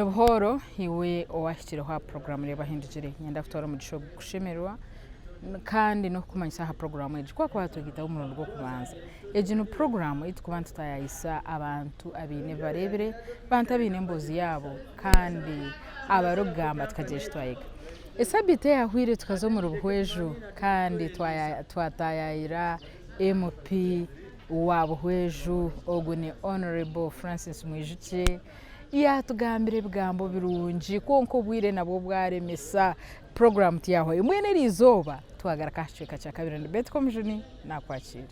Buhweju iwe owahikiriho program Reeba Ahindugire nyenda kutora mugisho gushemerwa kandi no kumanya saha program eji kwa twagita umurundo gwo kubanza eji no program itukuba tutayayisa abantu abine barebere bantu abine mbozi yabo kandi abarugamba tukajesha twayiga esabite yahwire tukazo mu Buhweju kandi twatayayira MP wa Buhweju ogune Honorable Francis Mwijukye yatugambire bigambo birungi konko bwire nabo bwaremesa program tiyaho imwene rizoba twagara kashika cha kabiri ndi Betty Komujuni nakwakira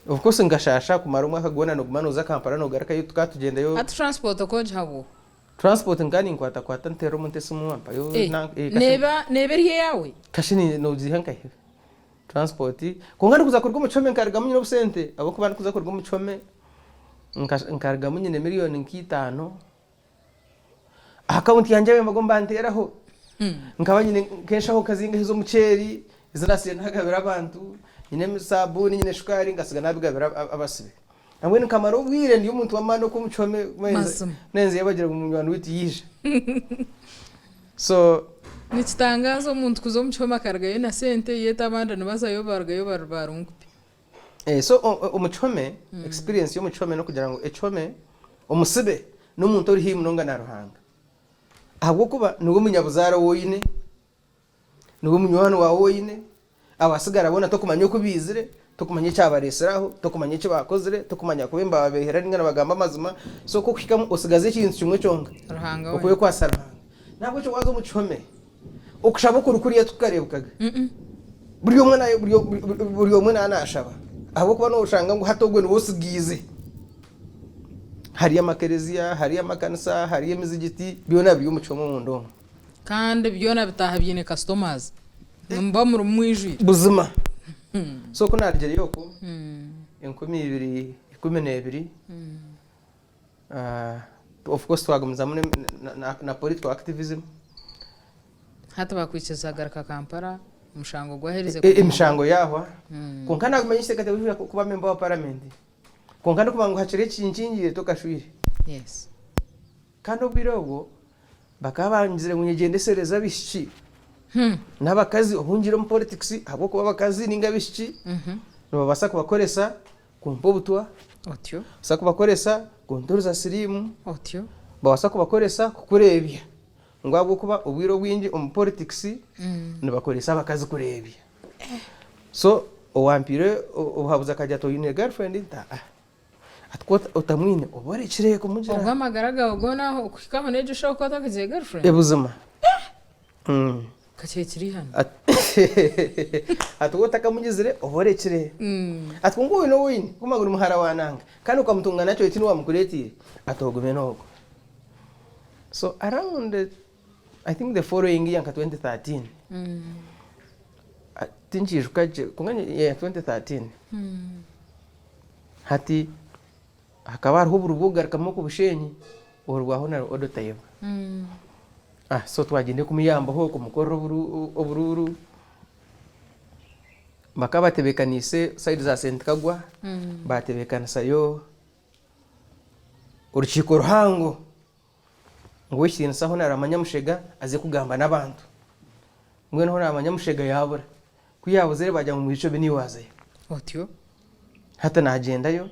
of course ngashasha kumara umwaka gona no gumanuza Kampala no garaka yo tukatugendayo at transport ko jabo transport ngani kwata ntero muntese mwampa yo neberiye yawe kashini no zihanka he transport kongana kuzakorwa umucome nkarga munye no sente abo kubana kuzakorwa umucome nkarga munye ne miliyoni nk'itano account yanje bagomba nteraho nkabanyine kenshaho kazinga hizo muceri izirasiye ntagabira abantu nyine misabuni nyine shukari ngasiga nabigabira abasibe amwe nkamaro bwire ndi umuntu wamano ko mucome nenze yabagira mu bantu witi yije so nikitangazo umuntu kuzo mucoma kargayo na sente yeta abandi nabazayo bargayo barungupi so umucome experience yo mucome no kugira ngo ecome umusibe n'umuntu uri himu nonga na ruhanga ahubwo kuba nugo munyabuzara woyine nugo munywano wa woyine abasigara abona to kumanya ko bizire to kumanya cyabareseraho to kumanya cyo bakozire to kumanya kubemba babehera n'ingana bagamba amazima so ko kikamo usigaze ikintu kimwe cyonga ruhanga ukuye kwasara ntabwo cyo wazo mucome ukushaba kurukuriye tukarebukaga buri umwe nanashaba ahubwo kuba no ushanga ngo hatogwe n'ubusigize hari amakereziya hari amakanisa hari imizigiti byona biri umucomo mu ndongo kandi byona bitaha byine customers mba mu Mwijukye buzima so ko narigere yoko 2012 of course twagumza muri na political activism hata bakwikiza garaka Kampala umushango gwahereze imishango yahwa konkana kumanyise kate kuba member wa parliament konkana kubango hacire kinkingiye to kashwire yes kandi obwirogo bakabanjire munyegendesereza bishiki n'abakazi ohungire mu politics abo kuba bakazi ninga bishiki no babasa kubakoresa kumpobutwa otyo basa kubakoresa kontoruza sirimu otyo babasa kubakoresa kukurebya ngwabwo kuba ubwiro bwingi mu politics nibakoresa abakazi kurebya so owampire ohabuza kajya to une girlfriend nta atwota utamwine obore kireye kumugira ogamagaraga ogona ukikaho nejo shoko atakize girlfriend ebuzima kache kiri hano atwota kamugizire obore kireye atwunguwe no wini kumagura umuhara wananga kandi ukamutunga nacyo ikintu wamukuretire atogume noko so around I think the following year 2013 tinjijukaje kunganye 2013 hati hakaba hariho urubuga rukamoko bushenyi orwaho na odotayeba so twagende kumiyamba ho kumukoro obururu bakaba tebekanise side za Saint Kagwa batebekanisa yo urukiko ruhango ngo ikintu saho naramanyamushega aze kugamba nabantu mwe no naramanyamushega yabura kuyabuze bajya mu bico biniwaze otyo hata nagendayo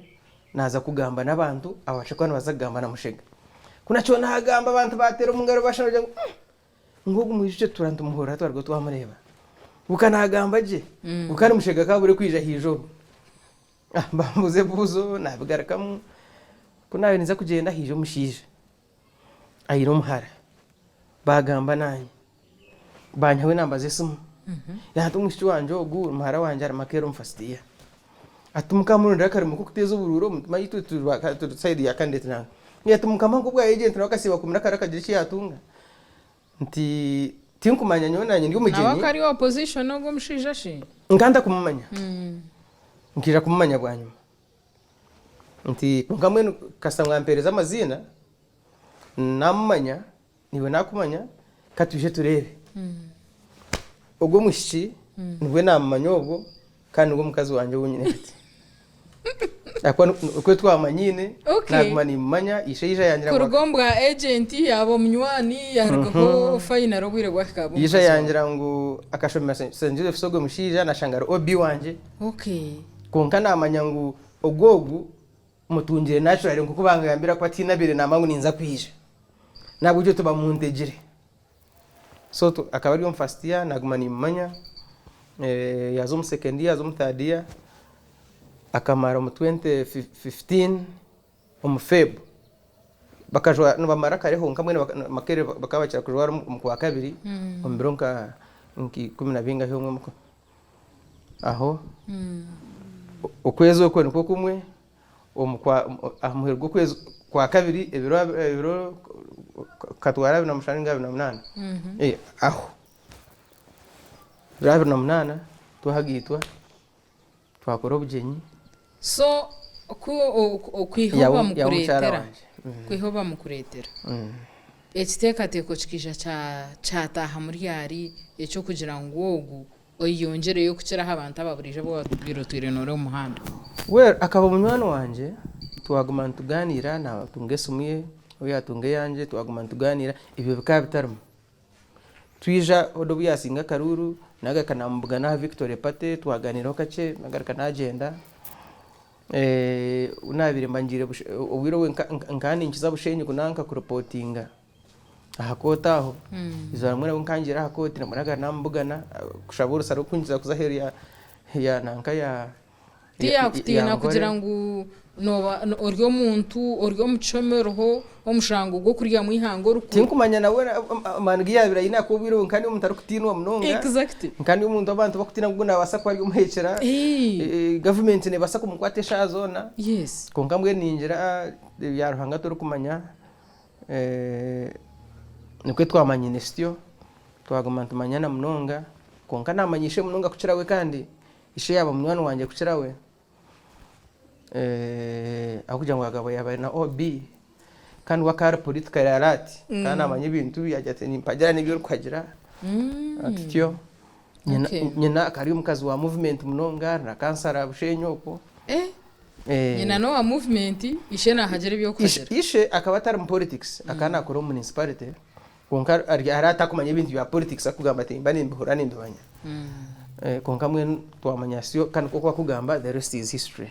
naza kugamba nabantu abace kwana bazagamba namushega kuna cyo nagamba abantu batera umungaro bashanaje ngo Mwijukye turanta umuhora twarwo twamureba ukanagamba je ukari mushega kabure kwija hijo bambuze buzo nabigarakamu kunawe niza kugenda hijo mushije ayiro muhara bagamba nanye banyawe nambaze simu yatumwishyo wanje ogu muhara wanje aramakero mfastiya atumuka muri rakari mu kuteza ubururo mutima yitu tu side ya candidate nanga yatumuka mangu bwa agent nakasiba kumira karakagira iki yatunga nti tinkumanya nyona ndi umugeni abakari opposition no gumshija shi nganda kumumanya nkira kumumanya bwanyuma nti ngamwe kasamwampereza amazina namanya niwe nakumanya katuje turebe ubwo mushiki niwe namanya ubwo kandi ubwo mukazi wanje wunyine ati akwa uko twamanyine Okay. naguma nimanya isha yangira kurugombwa agent yabo munywani yaragaho final obwire bwahika isha yangira ngo akashomera St Joseph Sogwe mushija na shangara obi wanje okay konka namanya ngo ogogu mutungire natural ngo kubangambira ko atinabire namangu ninza kwije nabwo cyo tuba mu ndegire so akaba ari yo first year naguma nimanya yazo mu second year yazo mu third year akamara mu 2015 mu Feb bakajwa nubamara kareho nkamwe makere bakabakira kujwa mu kwa kabiri mu mironka nki 12 ngaho umwe muko aho ukwezi uko niko kumwe amuherwa kwezi kwa kabiri ebiro katwara na mushaninga 28 aho birabe na 8 tuhagitwa twakora obugenyi so kwihoba mu kuretera ekitekateko kikija cyataha muri yari ecyo kugira ngo ogu oyongereyo kukiraho abantu ababurije bo birotwire nore umuhanda akaba munywani wanje twaguma tuganira na tungesumye oya tunge yanje twaguma tuganira ibyo bikaba bitarimo twija odo byasinga karuru naga kanambuga na Victoria Pate twaganiraho kace nagaraka na agenda unabire mbangire ubwiro we nkani nkiza bushenye kunanka ku reportinga ahakotaho izara mwe nkangira hakoti namuraga nambugana kushabura saro kunjiza kuzaheri ya nanka ya kutina kugira ngo noba oryo muntu oryo mucomeroho omushango go kuriya mwihango ruko tinkumanya nawe mangi yabira ina ko bwiro nkani umuntu arukutinwa munonga exactly nkani umuntu abantu bakutina ngo nabasa ko ari umuhekera government ne basa kumukwate shazona yes konka mbwe ninjira yaruhanga turukumanya nikwe twamanya inestio twaguma tumanyana munonga konka namanyishe munonga kucirawe kandi ishe yaba munwana wanje kucirawe akuja ngo agabo yaba na OB kandi wakara politika yarati kandi amanye ibintu yajyate nimpagira n'ibyo kwagira atityo nyina akari umukazi wa movement munonga na kansara bushenyoko nyina no wa movement ishe na hagere byo kwagira ishe akaba atari mu politics akana akora municipality konka arata kumanya ibintu bya politics akugamba ati mbani mbihura n'indwanya konka mwe twamanya sio kandi koko akugamba the rest is history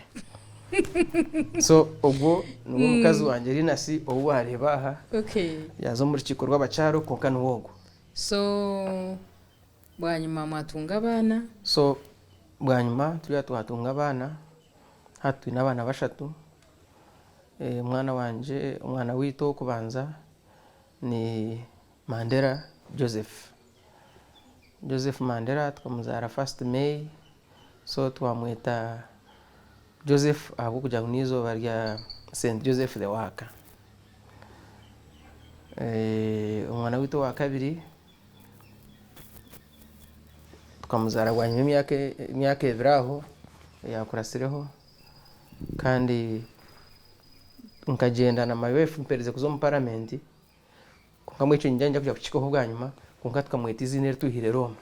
so ubwo nuwo mukazi wanje rinasi obu areba aha yazo muri kikorwa bacaro konka nuwogo so bwanyuma matunga abana so bwanyuma tuya twatunga abana hatu n'abana bashatu umwana wanje umwana wito kubanza ni Mandela Joseph Mandela tukamuzara 1st May so twamweta Joseph aho kuja nizo barya St Joseph the Waka umwana wito wa kabiri tukamuzara gwanya imyaka ebiraho yakurasireho kandi nkagenda na my wife mpereze kuzo mu parliament konkamwe cyo njanja kujya kukikoho bwanyuma konka tukamweta izine tuhire Roma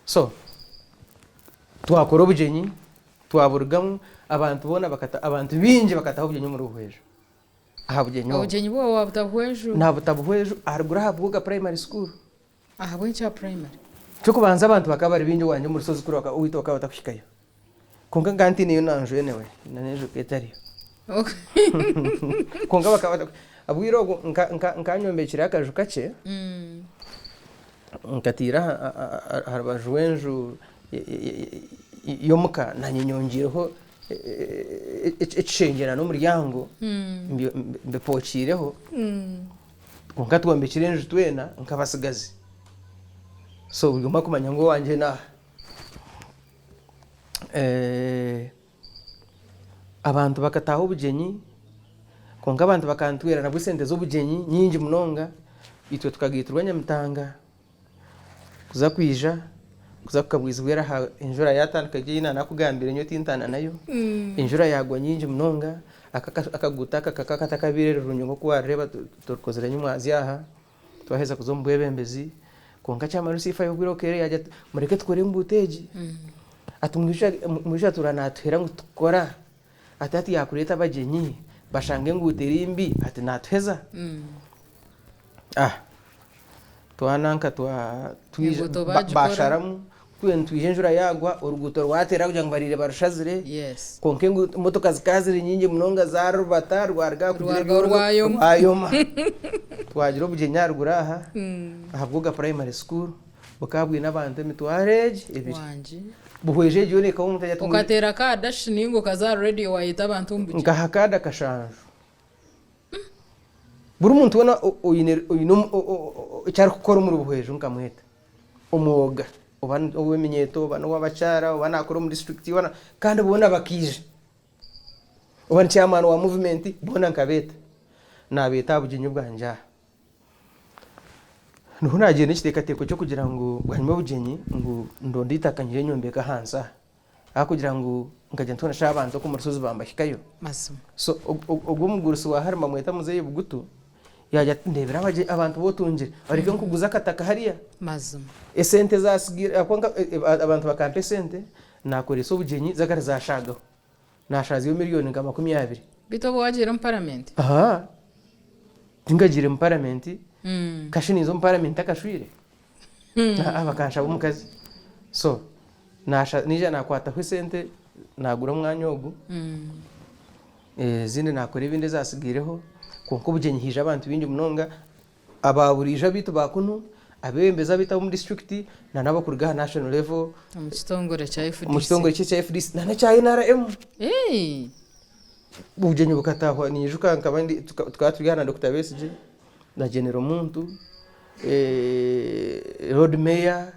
so twakora obugenyi twaburugamo abantu bona bakata abantu binje bakataho obugenyi muri Buhweju aha bugenyi bo wabutabuhweju na butabuhweju arugura habuga primary school aha bwencha primary cyo kubanza abantu bakaba ari binje wanje muri sozi kuri wita bakaba batakushikayo konka nganti niyo nanjwe newe nanejo ketari okay konka bakaba abwiro nkanyombekira akaju kace nkatira harabajwenju yomuka nanyinyongireho ecengera no muryango mbepochireho konka twombekire nju twena nkabasigazi so ugomba kumanya ngo wanje na abantu bakataho obugenyi konka abantu bakantwera na busente z'obugenyi nyingi munonga itwe tukagiturwa Nyamitanga kuza kwija kuza kukabwizibwera injura yatandika gina nakugambira nyo tintana nayo injura yagwa nyingi munonga akaguta akatakabire runyongo kwareba tukozera nyumwazi aha twaheza kuzombwebembezi konka cyama rusifa yogwiro kere yaje mureke tukore mbuteji atumwisha turana twera ngo tukora ati yakureta abagenyi bashange ngo uterimbi ati naatutebeza twananka basharamu twije enjura yagwa oruguto rwatera kugira ngo barire barushazire konke ngo motoka zikazire nyingi munonga za rubata rwarga rwayoma twagira obugenyi ruguraha ahabwoga primary school bukabwi n'abantu emitwareje ebiri Buhweju yone ka umuntu ajya ukatera kada shiningo kaza radio wayita abantu mbuje ngahakada kashanju buri muntu wona cyari gukora muri Buhweju nkamweta umwoga ubumenyeto bano wabacara ubana akora mu district wana kandi ubona bakije ubana chairman wa movement bona nkabeta nabeta bugenyi bwanja nuko nagiye n'ikiteko cyo kugira ngo bwanyuma bugenyi ngo ndonditakanyije nyombeka hansa kugira ngo ngajya ntona shabanza ko murusozi bambashikayo so ubwo mugurusi wa harima mweta muzeye bugutu yajya ndebera abantu botunjire ariko nkuguza kataka hariya esente zasigira akwanga abantu bakampe sente nakoreso bugenyi zagara zashagaho nashaziyo miliyoni nga 20 bitobo wagira mu parliament ngagire mu parliament kashini zo mu parliament akashwire abakansha bumukazi so nije nakwata ku sente nagura umwanya ogu zindi nakora ibindi zasigireho konko bugenyi hije abantu bindi munonga ababurije bitu bakunu abembeza bita mu district na nabo kurga national level mu kitongore cya FDC cya FDC na cya NRM bugenyi bukatahwa nijuka nkabandi tukatugana Dr. Besije na General Muntu road mayor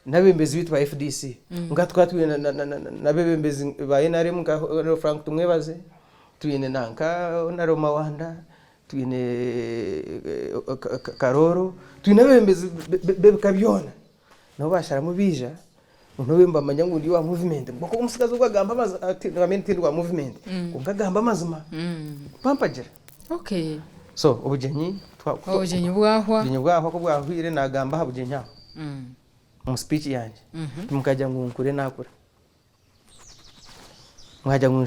nabembezi bitu ba FDC ngatwatuye na bembezi ba NRM ka Frank tumwebaze tuyine nanka na Roma Wanda tuyine Karoro tuyine bembezi bekabyona no bashara mubija uno bemba manyangundi wa movement bako umusikazo gwagamba wa movement kugagamba mazima pampagera so ubugenyi bwahwa ko bwahwire nagamba habugenyi aho mu speech yanje tumukajya ngo nkure nakura mwajya ngo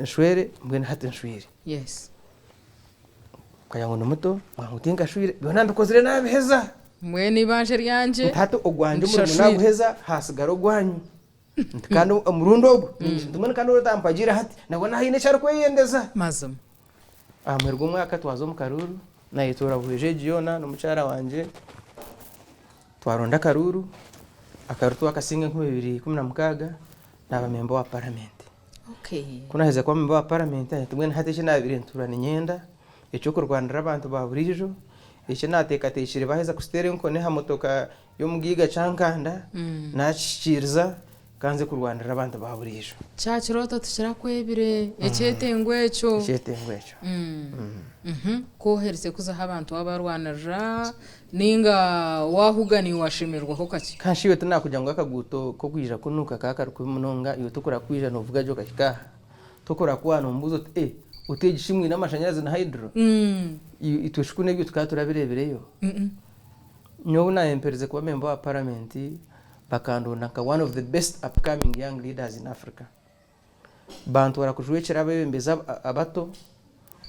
nshwere mbwe hati nshwire kaya ngo muto mwamutinga shwire byo ndukozire nabiheza mwe nibanje ryanje hati ogwanje muri naguheza hasigaro gwanyu kandi umurundo ogwo ndumwe kandi utampagira hati nabona hayine cyaro kweyendeza mazum amwerwa umwaka twazo mu Karuru nayitora Buhweju yona n'umucara wanje twaronda Karuru akarutu akasinga 2016 naba member wa parliament kuna heza kwa member wa parliament tumwe hati chinabire nturana nyenda icyo kurwandira abantu ba Buhweju icyo natekateshire baheza kustere nko ne hamotoka yo mugiga cankanda nashikiriza kanze kurwandira abantu ba Buhweju cyakirota tushira kwebire ecetengwecho koherse kuza abantu abarwanira ninga wahugani washimirwa ko kaki kashiwe tana kugira ngo akaguto ko kwija kunuka kakaruko munonga iyo tukura kwija no vuga jo kakika tukura kwana mbuzo utegishimwe n'amashanyarazi na hydro itweshukune byo tukaturabirebereyo nyo na empereze kwa member wa parliament bakandona ka one of the best upcoming young leaders in Africa bantu barakujwekera bembeza abato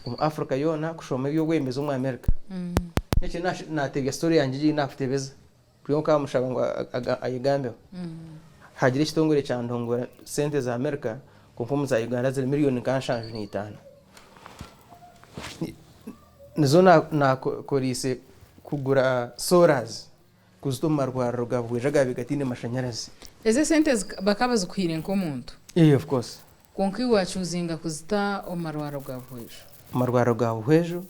mu Africa yona kushoma byo gwembeza mu America neke natebya story yanje naatutebeza kuyo ka mushaba ngo ayigambe hagire kitongore cya ndongora sente za America konfomu za Uganda ziri miliyoni kanshanje ni 5 nizo na korise kugura soras kuzituma rwaro gabwejaga bigatine mashanyarazi eze sente bakabaza kuhire nko muntu of course konki wachuzinga kuzita omarwaro gabwejo amarwaro gabwejo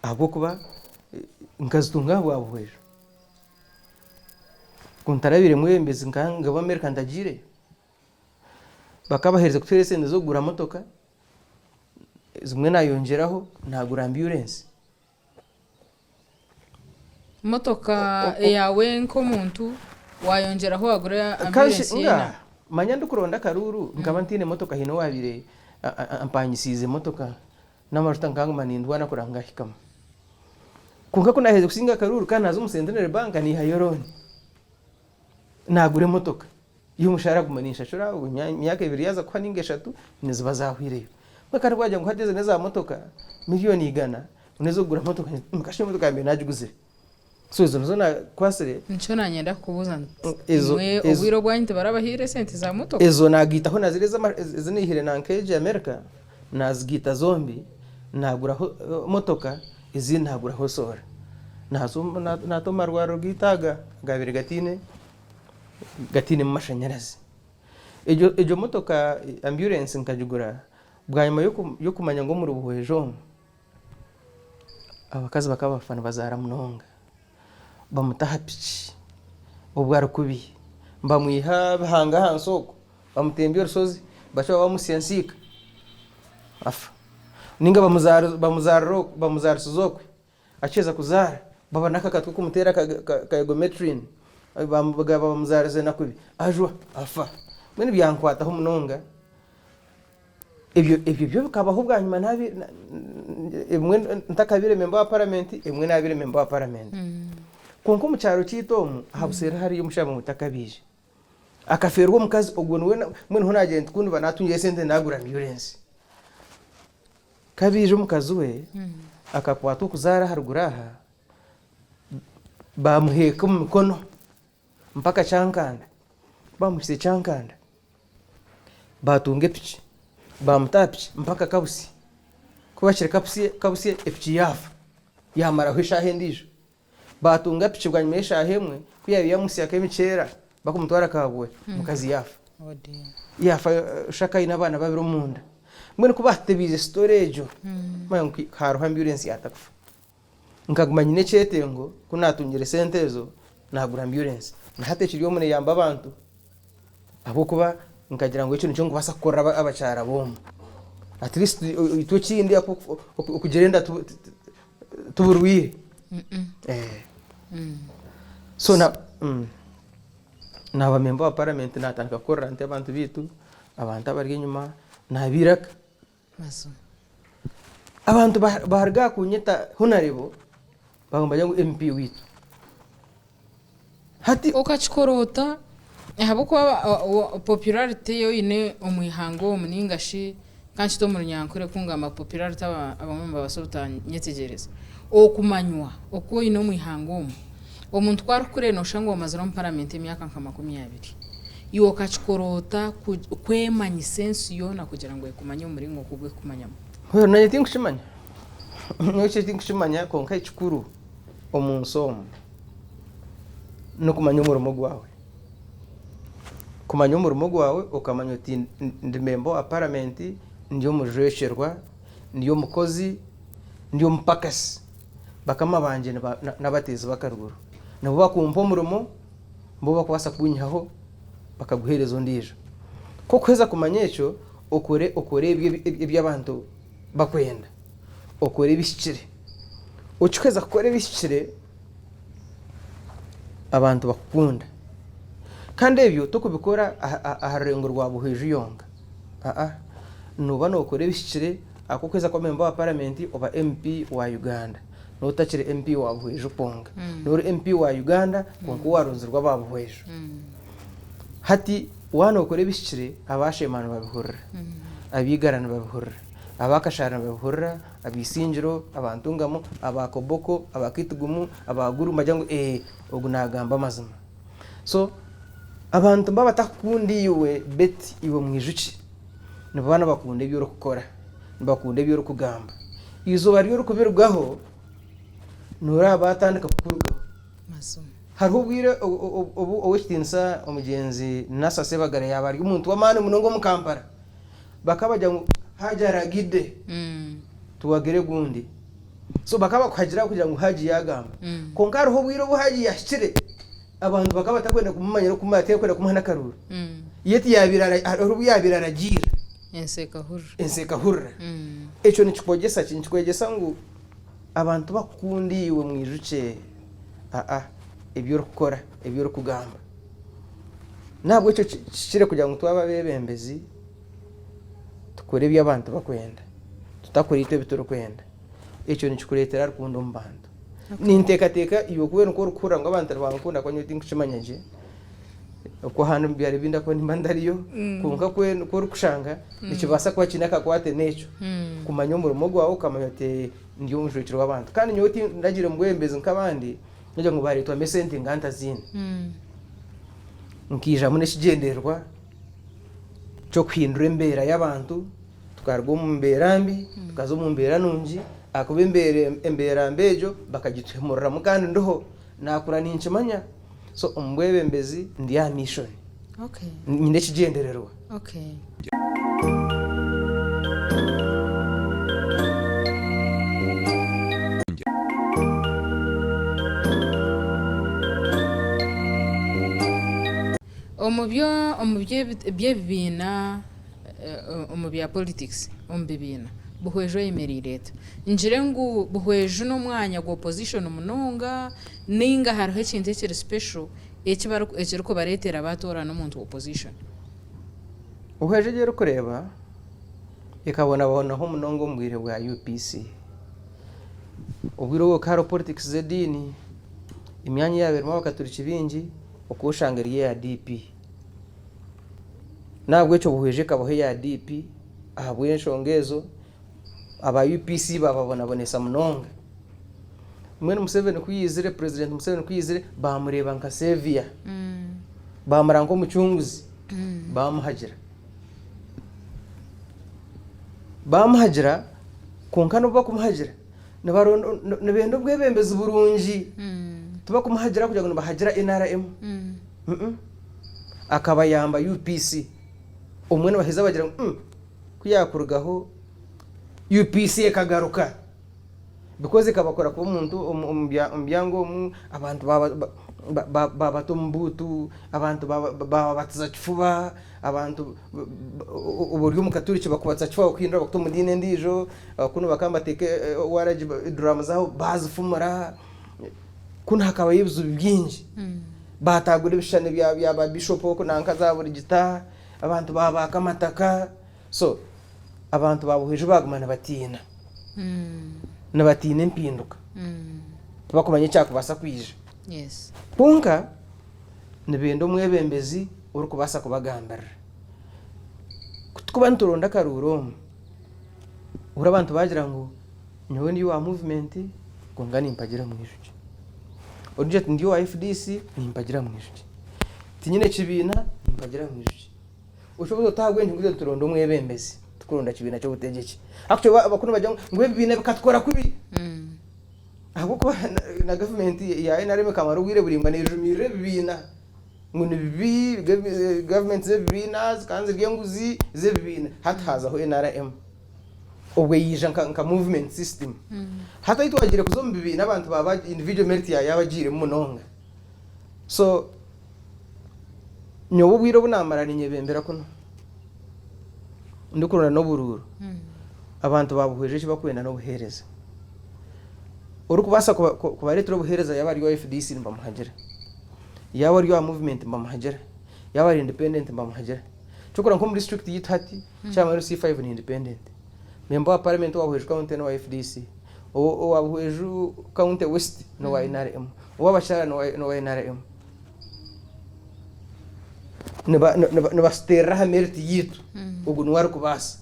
ahubwo kuba nkazitunga bwabwejo kuntarabire mwembezi nkanga b'Amerika ndagire bakabahereza kutwere sente zo gura motoka zimwe nayongeraho nagura ambulance motoka yawe nko muntu wayongeraho wagura ambulance yana manya ndukuronda Karuru nkaba ntine motoka hino wabire ampanyisize motoka n'amaruta nkanga manindwa nakuranga hikama kunga kuna heze kusinga Karuru kana zo musendenere banka ni hayoroni nagure motoka iyo umushahara gumanisha shora imyaka 2 yaza kwa ninge 3 niziba zahwireyo bakari bwajya ngo hadeze neza motoka miliyoni 100 unezo gura motoka mukashye motoka yambe najiguze so izo zona kwasere nico nanyenda kubuza mwe ubwiro bwanyite barabahire sente za motoka ezo nagitaho nazireza zinihire na nkeje America nazigita zombi nagura motoka izi nagura hosora natoma rwaro gitaga gabire gatine mu mashanyarazi ejo motoka ambulance nkajugura bwanyuma yo kumanya ngo muri Buhweju abakazi bakabafana bazara munonga bamutaha pichi obwa rukubi mbamwiha bahanga hansoko bamutembye rusozi bacha bamusiyansika afa ninga bamuzara suzokwe acheza kuzara baba nakakatwe kumutera ka egometrin bamuzarize nakubi ajwa afa mwene byankwata ho munonga ibyo bikabaho bwanyuma nabi emwe ntakabire member wa parliament emwe nabire member wa parliament konko mu cyaro cyitomu habusera hari umushama mutakabije akaferwa mukazi ogwo mwene ho nagenda kundi banatungiye sente nagura ambulance kabije umukazi we akakwata kuzara haruguraha bamuheka mu mikono mpaka chankanda bamushise chankanda batunge pichi bamutapchi mpaka kabusi kubashire kabusi epichi yafa yamara hwishahe ndijo batunga pichi bwanyimesha hemwe kuyabiya musi yakemicera bakumutwara kabwe mukazi yafa yafa shaka ina bana babiro munda mwene kubatebize storage mayo haruha ambulance yatakufa nkagumanya necete ngo kunatungire sentezo nagura ambulance nahate kiriyo mune yamba abantu abo kuba nkagira ngo ikintu cyo ngubasa korra abacara bomba at least ito kindi okugerenda tuburwire so na bamemba wa parliament natandika korra nte abantu bitu abantu abari inyuma nabiraka maso abantu baharga kunyeta honarebo bagomba ngo MP witu hati okachikorota habo kwa popularity yo ine omwihango omuningashi kanchi to munyankore kungama popularity abamamba basultan nyetegereza okumanywa okwo ine omwihango omuntu kwarukure no shango amazira mu parliament emyaka nka 20 iwo kachikorota kwemanya sense yona kugira ngo ekumanye umuringo kubwe kumanyamo hoyo naye tinkushimanya nyoche tinkushimanya konka ikikuru omunsomo no kumanya umurimo gwawe kumanya umurimo gwawe ukamanya uti ndimembo wa parliament ndiyo mujesherwa ndiyo mukozi ndiyo mpakasi bakama banje nabatezi bakaruguru nabo bakumva umurimo mbo bakwasa kunyaho bakaguhereza ndijo ko kweza kumanya echo okore ibyabantu bakwenda okore bishikire ukikweza kukore bishikire abantu bakukunda kandi ebyo tukubikora aharengo rwa Buhweju yonga nuba nokore bishikire akokweza kwa member wa parliament oba MP wa Uganda notachire MP wa Buhweju ponga nuri MP wa Uganda konko warunzirwa ba Buhweju hati wana okore bishikire abashemana babihurira abigarana babihurira abakashara babihurira abisinjiro abantungamo abakoboko abakitugumu abaguru majango ogunagamba mazima so abantu babatakundi iwe Betty iwe Mwijukye nibana bakunde byo rukora bakunde byo rukugamba izo bari rukuberwaho nura batandika kukuruga maso hari ubwire owetinsa omugenzi nasase bagara yabari umuntu wamane munongo mu Kampala bakabajya ngo hajaragide tuwagere gundi so bakaba kwagira kugira ngo haji yagamba konkaro ho bwiro buhaji yashire abantu bakaba takwenda kumumanyira kumate kwenda kumuhana karuru yeti yabiraragira enseka hurra echo ni chikogesa ngo abantu bakundiwe Mwijukye ebyo rukora ebyo rukugamba nabwo cyo kire kugira ngo twaba bebembezi tukore bya abantu bakwenda tutakora ite bitoro kwenda echo ni chikuretera rukundo mbantu ninteka iyo kubera ko rukura ngo abantu bakunda kwa nyuti nkushimanyije ko hano byari binda ko nimbandariyo kunka ko rukushanga nikibasa kwa kinaka kwate necho kumanya umurumo gwawo kamanya te ndiyo mujukiro w'abantu kandi nyoti ndagire mugwembeze nk'abandi njya ngo baritwa mesenti nganta zine nkija mune kigenderwa cyo kwindura imbera y'abantu tukarwo mu mberambi tukazo mu mbera nungi akuba imbera mbejo bakagitwemurira mu kandi ndoho nakura ninchimanya so umbwebembezi ndi ya mission nyine kigendererwa byebibina bya politics bibina Buhweju yemerireta njire ngo Buhweju n'umwanya gwa opposition munonga ninga hariho ikintu kiri special ekiriko baretera abatora n'umuntu opposition Buhweju gero kureba ikabona ho munongo mbwire bwa UPC ubwiro karo politics zedini imyanya yaberimo bakaturika ibingi okushangariye ya DP nabwo cyo Buhweju kabohe ya DP ahabwe nshongezo aba UPC bababona bonesa munonga mwene Museveni kuyizire president Museveni kuyizire bamureba nka Sevia bamurango mucunguzi bamuhagira konkano bakumuhagira nabendo bwebembezi burungi tuba kumuhagira kugira ngo bahagira NRM akaba yamba UPC umwe baheza bagira kuyakurugaho UPC ekagaruka because kabakora ko umuntu umbyango abantu babatumbutu abantu babatiza kifuba abantu uburyo mukaturiki bakubatsa kifuba kwindura bakutumudine ndijo kuno bakambateke waraji drama zaho bazifumara kuno hakaba yibuzu byinji batagura ibishane bya bishop ko nanka zaburi gita abantu babakamataka so abantu babuheje bagumana batina nabatina impinduka tubakomanye cyakubasa kwije punka nibendo mwebembezi uri kubasa kubagambara kuba nturonda karuro uri abantu bagira ngo nyowe ndi wa movement kungana impagira mwijukye urije ndi wa FDC nimpagira mwijukye tinyine kibina nimpagira mwijukye ushoboza utagwenge ngo turondo mwebembezi tukurunda kibina cyo butegeke akyo bakunu bajya ngo bibina bikatwara kubi ahubwo na government ya NRM kamaro gwire burimba nejumire bibina ngo nibi government ze bibina kanze ryenguzi ze bibina hataza ho NRM obwe yija nka movement system hata itwagire kuzomba bibina abantu baba individual merit yabagire munonga so nyobo bwiro bunamarana nyebembera kuno ndikurana no bururu abantu babuheje bakwenda no buhereza uri kubasa kubaretro buhereza yabari wa FDC mbamuhagera yabari wa movement mbamuhagera yabari independent mbamuhagera cyokora nko muri district yit hati cyangwa C5 ni independent member wa parliament wabuheje county no wa FDC o wabuheje county west no wa NRM wabashara no wa NRM neba stera hamerti yitu ugu nwari kubasa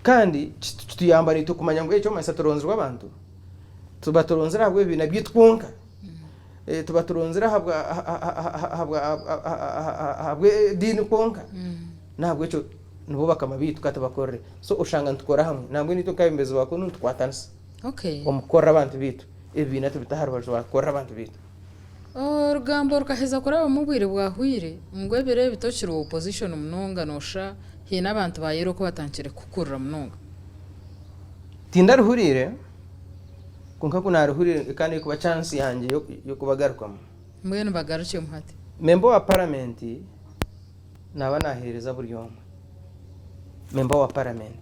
kandi tuyambara tukumanya ngo ecyo masa turonzerwa abantu tubatoronzera habwe bina byitwunka tubatoronzera habwe dini konka nabwo ecyo nubo bakamabitu katabakorre so ushanga ntukora hamwe nabwo nito kabimbeze bakonu tukwatansa omukora abantu bitu ebina tubitaharwa bakora abantu bitu urugambo rukaheza kuraba mubwire bwahwire mugwebere bitokira opposition munonga nosha hina abantu bayero ko batankire kukurura munonga tinda ruhurire kunka kuna ruhurire kandi kuba chance yanje yo kubagarukamo mwene bagarukiye muhati member wa parliament naba nahereza buri yomwe member wa parliament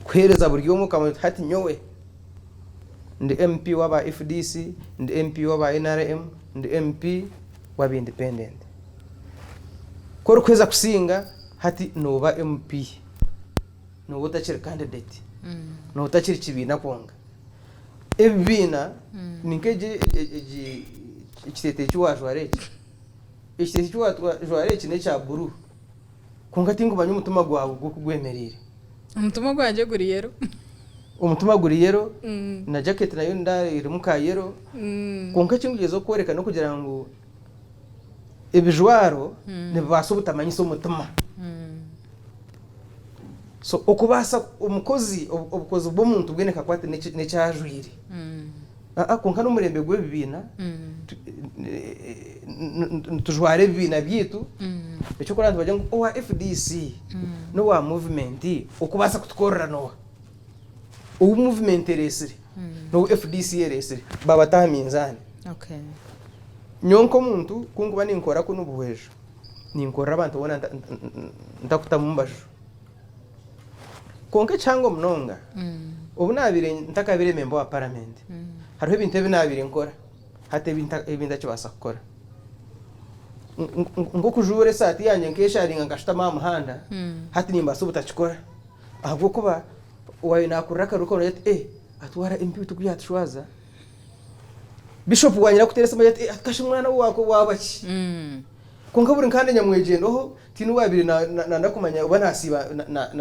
kwereza buri yomwe kamwe hati nyowe ndi MP waba FDC ndi MP waba NRM ndi MP waba independent koro kweza kusinga hati noba MP no utachira candidate no utachira kibina konga ebina ninkeje ikitete cy'uwaje wareke ekiteki kiwajware kine kya buru konka tingumanya omutima gwawe gw'okugwemerire omutima gwanje guri yero omutima guri yero na jacket nayo irimu ka yero konka ekingugyezaho kworeka n'okugira ngu ebijwaro nibibaasa obutamanyisa omutima so okubaasa omukozi obukozi bw'omuntu bwene kakwate n'ekyajwire konka n'omurembe gw'ebibiina tujware ebibiina byaitu ekyokora nibagira ngu owa FDC n'owa movement okubaasa kutukorera nowa owu movement eresire n'owu FDC eresire babataha minzaani nyonka omuntu kunkuba ninkora kuno Buhweju ninkorera abantu bona ntakutamu mbaju konka ekyanga munonga obu nabire ntakabire member wa parliament hariho ebintu ebinabire nkora hati ebintu akibaasa kukora nk'okujura esaati yange nkesharinga nkashutama aha muhanda hati nimbaasa obutakikora ahabw'okuba wawe nakurira akaruka ati atwara MP tukuyatushwaza Bishop wanyira kuteresa ati kashe mwana wako wabaki konka buri nkande nyamwegendoho tinu wabiri ndakumanya uba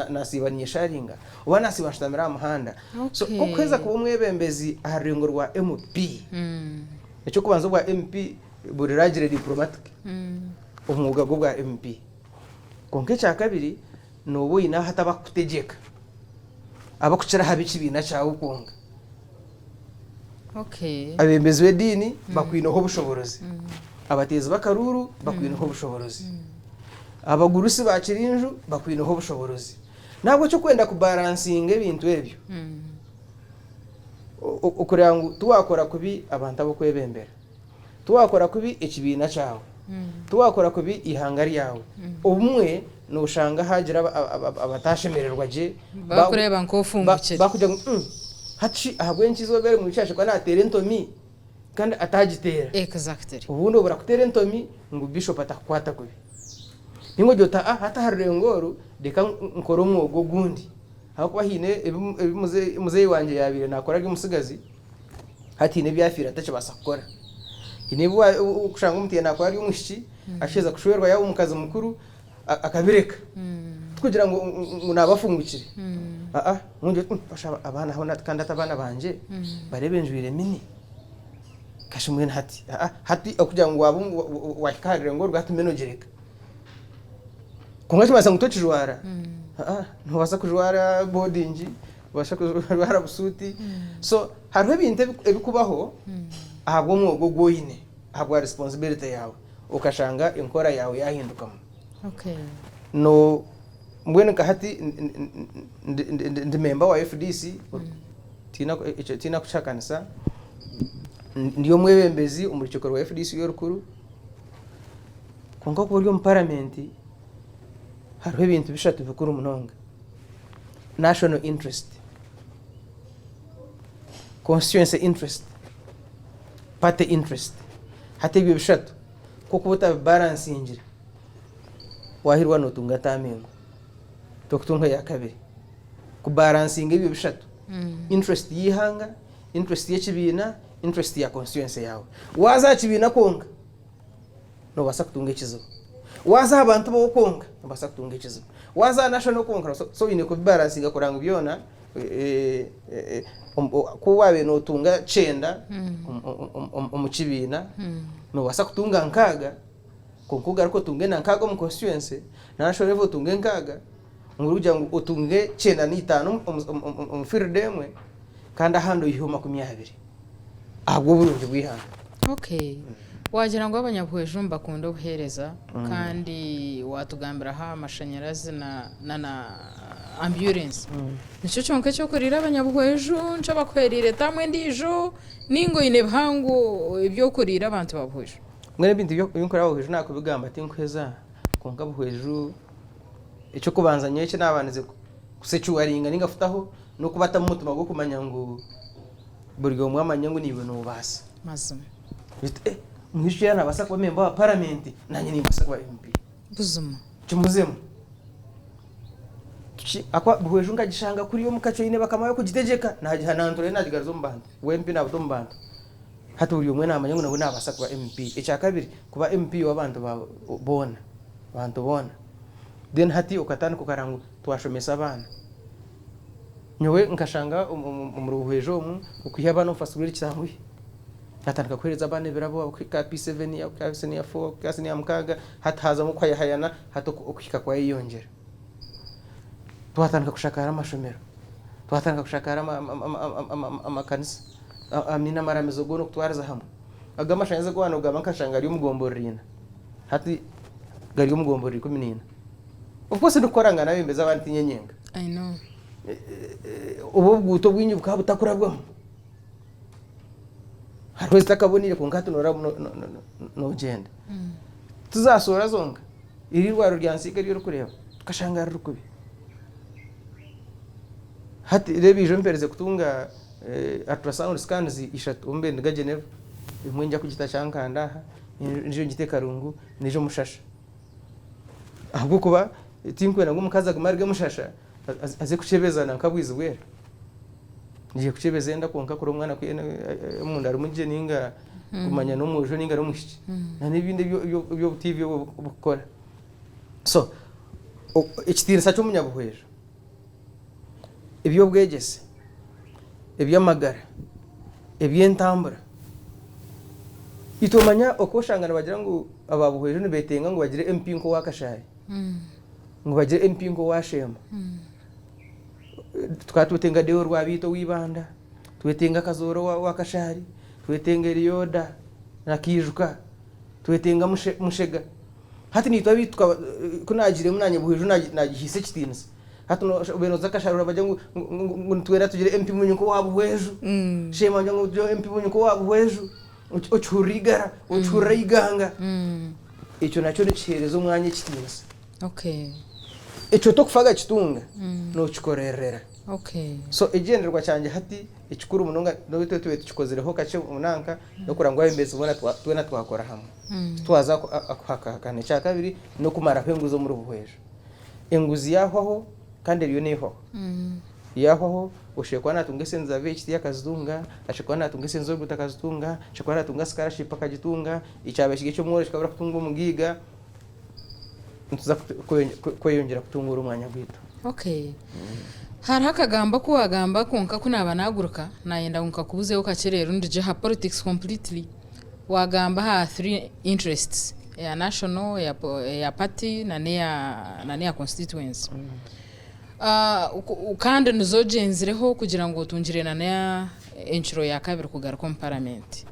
nasiba nyesharinga uba nasiba nshitamira muhanda so okweza kuba umwebembezi aharengo rwa MP ecyo kubanza bwa MP buri ragire diplomatic umwuga bwa MP konka cya kabiri nobo ina hataba kutegeka abakucira habici bina cyawe konga abembezi b'edini bakwinaho obushoborozi abatezi bakaruru bakwinaho obushoborozi abagurusi bakirinju bakwinaho obushoborozi nabwo cyo kwenda kubalansinga ebintu ebyo okuranga ngu tuwakora kubi abantu abokwebembera tuwakora kubi ekibiina cyawe tuwakora kubi ihanga ryawe obumwe noshanga hagira abatashemererwa je bakureba nkofungukire bakugira ngo hati ahabwenkizo bere mu cyashe kwa natera entomi kandi atagitera exactly ubundi obura kutera entomi ngo bishop atakwata kubi ningo jota hata harengoru deka nkoro mwogo gundi hako bahine ebimuze wanje yabire nakoraga umusigazi hati ne byafira atacibasa gukora inebwa ukushanga umutiye nakoraga umushiki asheza kushwerwa yawo umukazi mukuru akabireka kugira ngo nabafungukire ngunje bashaba abana aho kandi atabana banje barebenjwire mini kashimwe hati hati okugira ngo wabu wakarire ngo rwatumenogereka konga kimasa ngutokijwara ntubasa kujwara boarding basha kujwara busuti so hariho ibintu ebikubaho ahabwo mwogo goyine ahabwa responsibility yawe ukashanga inkora yawe yahinduka no mbwene kahati ndi member wa FDC tina kuchakanisa ndiyo mwebembezi umurikiko rwa FDC yorukuru konka kuburi mu parliament hariho ibintu bishatu bikuru munonga national interest constituency interest party interest hati ibyo bishatu kuko buta balance injira wahirwa notunga tamengo tokutunga ya kabiri ku balancing ibyo bishatu interest yihanga interest y'ekibina interest ya constituency yawe waza kibina konga no basa kutunga ekizo waza abantu bo konga no basa kutunga ekizo waza national konga so ine ku balancing akoranga byona ko wabe no tunga 9 omukibina no basa kutunga nkaga konkuga ariko tunge nankaga mu constituency national level tunge nkaga nguruja ngo utunge 9 umfirdemwe kandi ahando ihuma ku 20 ahubwo burungi bwihanga wagira ngo abanyabuhweju mbakunda ubuhereza kandi watugambira ha amashanyarazi na ambulance nicyo cyonke cyo kurira abanyabuhweju nca bakwerire tamwe ndijo ningo ine bhangu ibyo kurira abantu babuhweju mwene bintu byo nkora Buhweju nako bigamba ati nkweza konka Buhweju icyo kubanza nyeke nabanize kusecuwaringa ningafutaho no kubata mu mutima gwo kumanya ngo buryo mwamanya ngo niwe no basa mazima mwishu yana basa kwa member wa parliament nanye ni basa kwa MP buzuma cyumuzemo akwa Buhweju ngagishanga kuri yo mukacho ine bakamayo kugitegeka nagihanantore nagigazo mbanda wempi nabuto mbanda hati buri umwe namanya ngo nabo nabasa kuba MP icya kabiri kuba MP w'abantu bona abantu bona then hati ukatana kukarangu twashomesa abana nyowe nkashanga mu Buhweju mu ukwiha bano fasurira cyangwa hatandika kwereza abana birabo ka P7 ya P7 ya 4 ka ya mukaga hataza mu kwayahayana hato ukika kwa yiyongera twatandika kushakara amashomero twatandika kushakara amakanisa amina maramezo gono kutwariza hamwe agamashanyarazi gwana ugama nkashanga ari umugomborina hati gari umugomborira 14 of course dukoranga nawe imbeza abantu nyenyenga I know ubu bwuto bwinyu bukabutakurabwo harwese takabonire ku ngatu no genda tuzasora zonga iri rwaro ryansika ryo kureba tukashangara rukubi hati rebijo mpereze kutunga ultrasound scans ishatu umbe ndagenera imwe njya kugita cyankanda nijo ngite karungu nijo mushasha ahubwo kuba tinkwe ngo mukaza gumarge mushasha aze kuchebeza na kabwizi bwera ngiye kuchebeza enda konka kuri umwana umuntu ari muje ninga kumanya no mujo ninga ari mushiki na nibindi byo TV bukora so ikitira sacho munyabuhweje ibyo bwegese ibyamagara ibyentambura itomanya okoshangana bagira ngo ababuhweje ni betenga ngo bagire MP nko wakashari ngo bagire MP ngo washema twatutenga deo rwabito wibanda twetenga kazoro wakashari twetenga riyoda na kijuka twetenga mushega hati ni twabitwa kunagire munanye buhweju nagihise kitinze hati no beno zakashari baje ngo twera tugire MP munyuko wabuhweju shema ngo MP munyuko wabuhweju uchurigara uchurayiganga icyo nacyo nikiherezo umwanya kitinze okay icyo to kufaga kitunga no kikorerera okay so igenderwa cyanje hati ikikuru munonga no bitwe tukikozereho kace umunanka no kurangwa imbeze ubona twena twakora hamwe twaza akakane cya kabiri no kumara kwenguzo muri Buhweju enguzi yaho kandi riyo neho yaho ushekwa natunga senza vechiti yakazunga ashekwa natunga senzo gutakazunga ashekwa natunga scholarship akagitunga icabeshige cyo mwore kikabura kutunga umugiga ntuza kweyongera kutungura umwanya gwito okay hari akagamba ko wagamba konka kunaba naguruka nayenda nkunka kubuzeho kacerero ndije ha politics completely wagamba ha 3 interests ya national ya party na ya constituency ukanda nuzogenzireho kugira ngo tungire na enchiro ya kabiri kugaruka mu parliament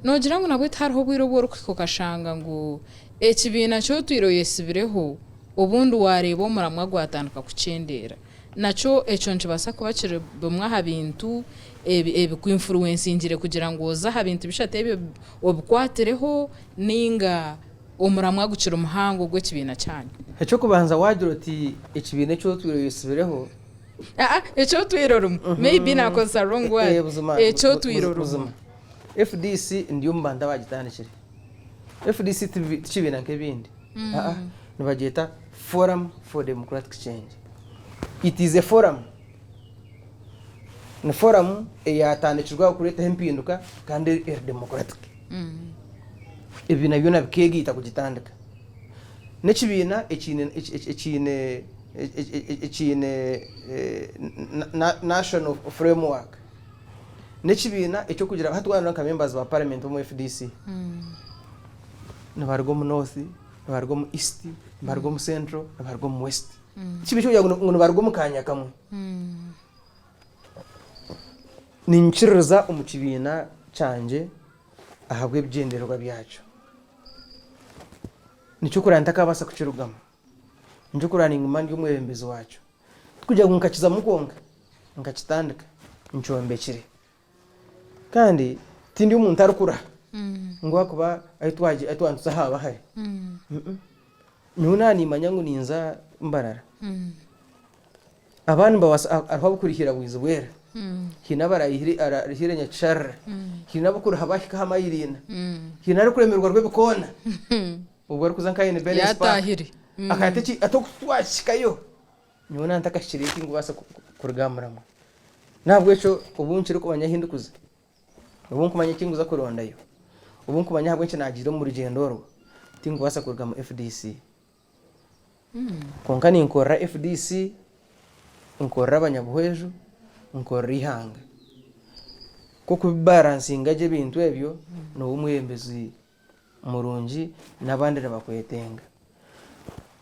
nogira ngo nabwe hariho bwiro bwo kukashanga ngo ekibina cyo twiroyesibireho ubundi warebo muramwa gwatanduka kucendera naco eco nchibasa kubakire bumwa bintu ku influencingire kugira ngo za habintu bishate obukwatereho ninga umuramwa gucira umuhango gwe kibina cyane ecyo kubanza wagira uti ikibine cyo twiroyesibireho ecyo twirorum maybe nakosa wrong word ecyo twirorum FDC ndiyo mbanda bagitandikire FDC kibina nkebindi nibageta Forum for Democratic Change. It is a forum. Na forum yatandikirwa kureta impinduka kandi democratic. Ibi nabyo nabikegi itakugitandika. Nekibina ekine national framework. Nekibina ecyo kugira hatwana nka members ba parliament mu FDC. Nabargo mu north, nabargo mu east, nabargo mu central, nabargo mu west. Kibicho ya ngo bargo mu kanya kamwe. Ninchiriza umukibina canje ahabwe byenderwa byacu. Nico kuranta kabasa kucirugama. Nico kurani ngumandi umwembezo wacu. Kujya nkakiza mukonga. Nkakitandika. Ncombekire. Kandi tindi umuntu arukura. Ngo kuba ayitwaje atwanza haba hari. Nunani manyangu ninza mbarara. Abantu bawasa abakurikira bwiza bwera. Hinabara arihire nyacharra. Hinabukuru habashika hamayirina. Hinarukuremerwa rwebikona. Ubwo kuzanka ine balance yatahiri akateki atokutwashikayo nyona ntakashiriki ngo basa kurugamuramo nabwo eco ubuncire ko banyahindukuza ubu nkumanya kinguza kurondayo ubu nkumanya habwe nagira mu rugendo rwo tingubasa kurga mu FDC konka ninkora FDC nkora abanyabuhweju nkora ihanga ko kubaransinga je bintu ebyo no umwembezi murungi nabandi bakwetenga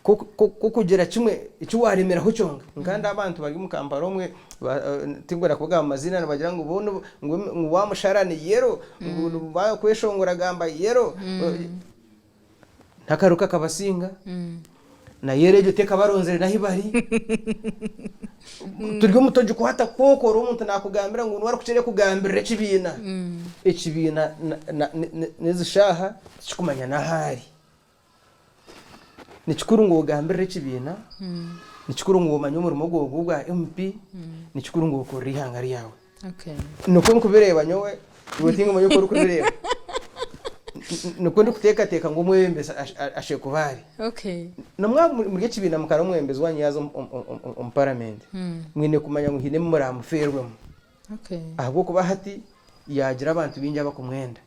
ko kugira kimwe icyo waremeraho cyonga nganda abantu bari mu kamparo umwe tingora kuvuga amazina nabagira ngo ubone ngo wamusharane yero bakweshongora gamba yero ntakaruka kabasinga na yerejo teka baronzere nahibari turyo mutoje kuhata kokora umuntu nakugambira ngo nwara kucere kugambira ekibina nezishaha kikumanya nahari nikikuru ngo ugambire ekibina nikikuru ngo umanye umurimo gwa MP nikikuru ngo ukora ihanga ryawe nuko nkubireba nyowe ubutinga umenye ko ukubireba nuko ndikuteka ngo umwembeza ashekubari namwa muri ekibina mukara umwembezi wanyaza parliament mwine kumanya ngo hine muramuferwemo ahubwo kuba hati yagira abantu binjya bakumwenda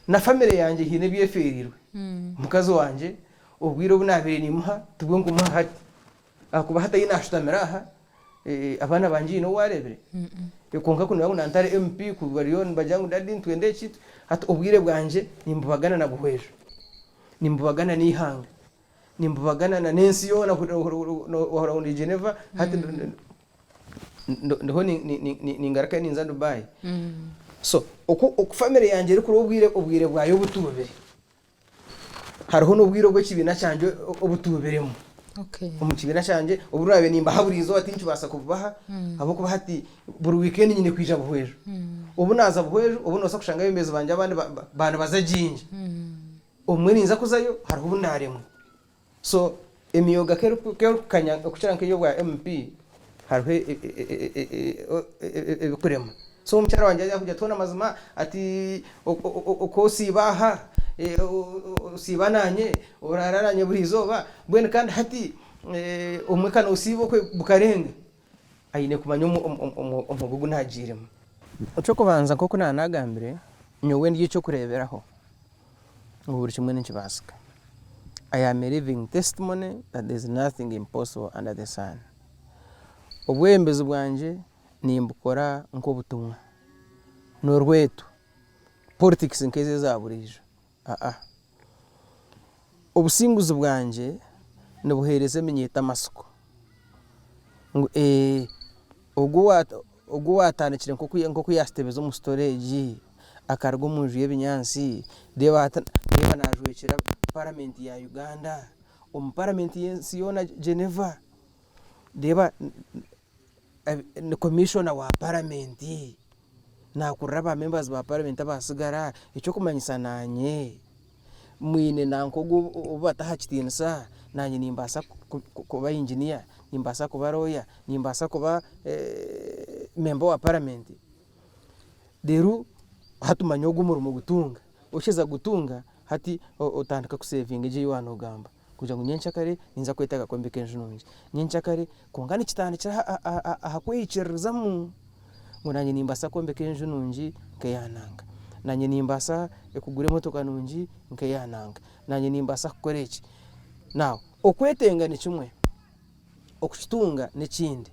na family yanjye hine byeferirwe mukazi wanje ubwiro bunabire nimuha tubwe ngo muha hati akuba hata yinashutamira aha abana banjye no warebere konka kuno yangu nantare MP kubariyo bajangu dadi twende kitu hata ubwire bwanje nimbubagana na Buhweju nimbubagana n'ihanga nimbubagana na nensi yo na wahora ndi Geneva hata ndo ni ngaraka ni nza Dubai so uko family yanjye iri kuri ubwire bwayo butubere hariho n'ubwiro bwo kibina cyanje obutuberemo umukibina cyanje uburabe nimba haburizo atinci basa kubaha abo kuba hati buri weekend nyine kwija Buhweju ubu naza Buhweju ubu nosa kushanga bimeze banje abandi bana bazajinje umwe ninza kuzayo hariho ubunaremwe so emiyoga kero kanya okukiranka yo bwa MP hariho ebikurema so umucyara wanje ajya kujya tona mazima ati uko sibaha usibananye urararanye burizoba bwene kandi hati umwekana usibo kwe bukarenge ayine kumanya umugugu ntagiremo cyo kubanza koko nanagambire nyowe ndiye cyo kureberaho ngo buri kimwe n'ikibasika I am a living testimony that there is nothing impossible under the sun. Obwembezi bwanje nimbukora nko butumwa norweto politics nkeze zaburijo obusinguzi bwanje nabuhereze menyeta masuko ngo ogwo watanekire nko kuyastebeza mu storage akargo munju y'ebinyansi deba najwekera parliament ya Uganda parliament yensi yona Geneva deba ni commissioner wa parliament na kuraba members ba parliament abasigara icyo kumanyisa nanye mwine nanko ubatahakitinsa nanye nimbasa kuba engineer nimbasa kuba lawyer nimbasa kuba member wa parliament deru hatumanyo gumurumo gutunga usheza gutunga hati utandika ku saving je yano gamba kuja nyenchakare ninza kwetaka kwembe kenjo nungi nyenchakare kongani kitani kira ahakwicirizamu nanye nimbasa kwembe kenjo nungi kayananga nanye nimbasa ekugure motoka nungi nkayananga nanye nimbasa kukoreki now okwetenga ni kimwe okukitunga n'ekindi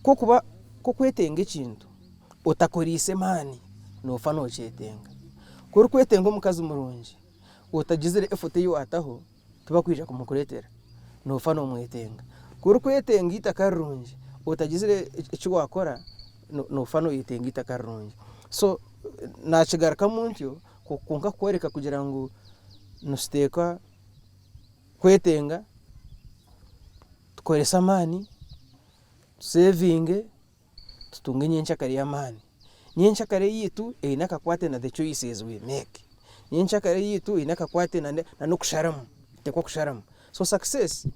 kokuba kokwetenga ekintu utakorise mani nofa nokyetenga kuri kwetenga omukazi murungi utagizire effort yo ataho tuba kwija kumukuretera nofa nomwetenga kuri kwetenga itakarungi utagizire icyo wakora nofa no yitenga itakarungi so nakigaruka muntyo konka kwereka kugira ngo nusteka kwetenga tukoresa mani saving tutunge nyenchakare ya mani nyenchakare yitu inakakwate na the choices we make nyenchakare yitu inakakwate na nokusharamu tekwa kusharamu so success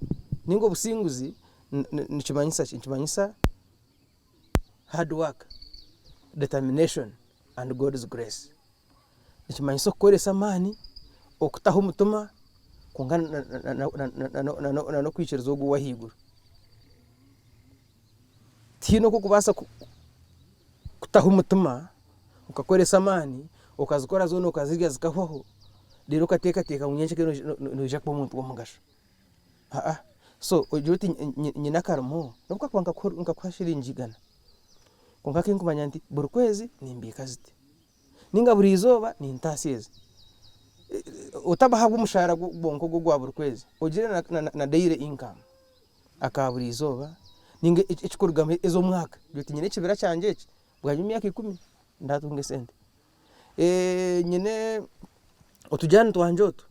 ningo businguzi nichimanyisa hard work determination and God's grace nichimanyisa kukoresa mani okutaho mutuma kungana no kwiciriza ogu wahigura tino ko kubasa kutaho mutuma ukakoresa amani ukazikora zone ukazirya zikahoho rero ukatekateka mu nyenshi noja kuba umuntu w'umugasho so ugira uti nyina karumo nubwo kwanga kwashiringigana konka kinkumanya nti buri kwezi nimbika ziti ninga buri izoba ni ntasieze utabahabwa umushahara bonko gwa buri kwezi ugira na daily income akaburi izoba ninga ikikurugame ezo mwaka uti nyine kibira cyanje iki bwanyu myaka 10 ndatunge sente nyine utujana twanjoto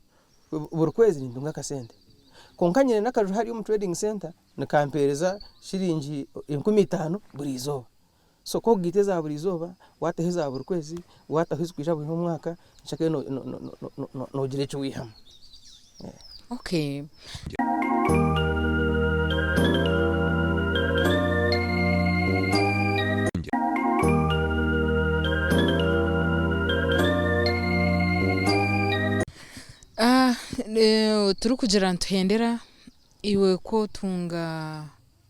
buri kwezi ndunga ka sente konka nyine nakaje hari mu trading center nakampereza shiringi 15 buri izoba so ko giteza buri izoba wataheza buri kwezi watahizwisha buri mwaka nshaka no gire cyo wihama okay turi kugira ntuhendera iwe ko tunga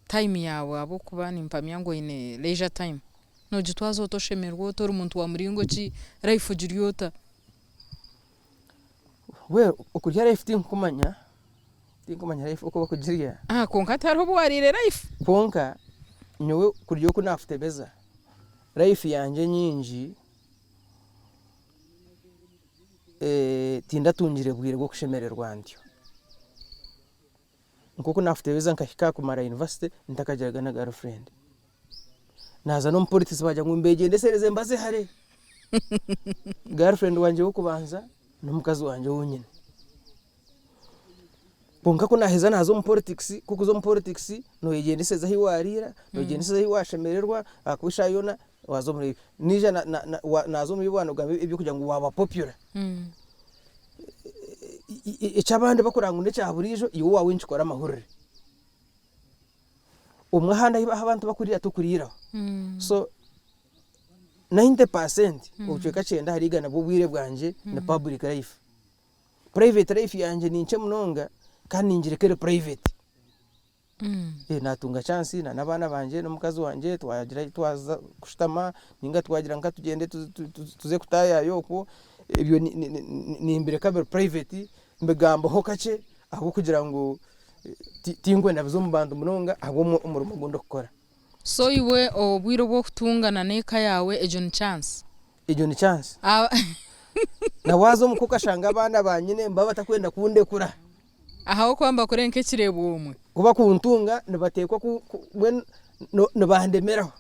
time yawe abo kuba nimpamya ngo ine leisure time no gitwazo toshemerwa tori umuntu wa muringo ki life juriyota we ukurya life tinkumanya life uko bakugiriya konka tariho bwarire life konka nyowe kuryo ko naatutebeza life yanje nyinji tinda tungire bwire bwo kushemererwa ndyo nkoko naatutebeza nkahika kumara university ntakajyaga na girlfriend naza no politics bajya ngo mbege ndesereze mbaze hare girlfriend wanje wo kubanza no mukazi wanje wonyine bonka ko naheza nazo mu politics kuko zo mu politics no yegendeseza hiwarira no yegendeseza hiwashemererwa akwisha yona wazo muri nije nazo muri bwana ugambe ibyo kugira ngo waba popular icabande bakuranga cya burijo iyo wawe nchikora amahurire umwahanda abantu bakurira tukurira so 90% uceka cyenda hari igana bubwire bwanje na public life private life yanje nince munonga kandi ngirekere private natunga chance na nabana banje no mukazi wanje twagira twaza kushitama ninga twagira nka tugende tuze kutaya yoko ibyo ni imbere kabere private mbegambo hokace aho kugira ngo tingwe nabizo mubando munonga aho umurimo gundo gukora so iwe obwiro bwo kutungana neka yawe ejo ni chance na wazo mukuka shanga abana banyine mba batakwenda kunde kura aho kwamba kurenke kirebo umwe kuba kuntunga nibatekwa no bandemeraho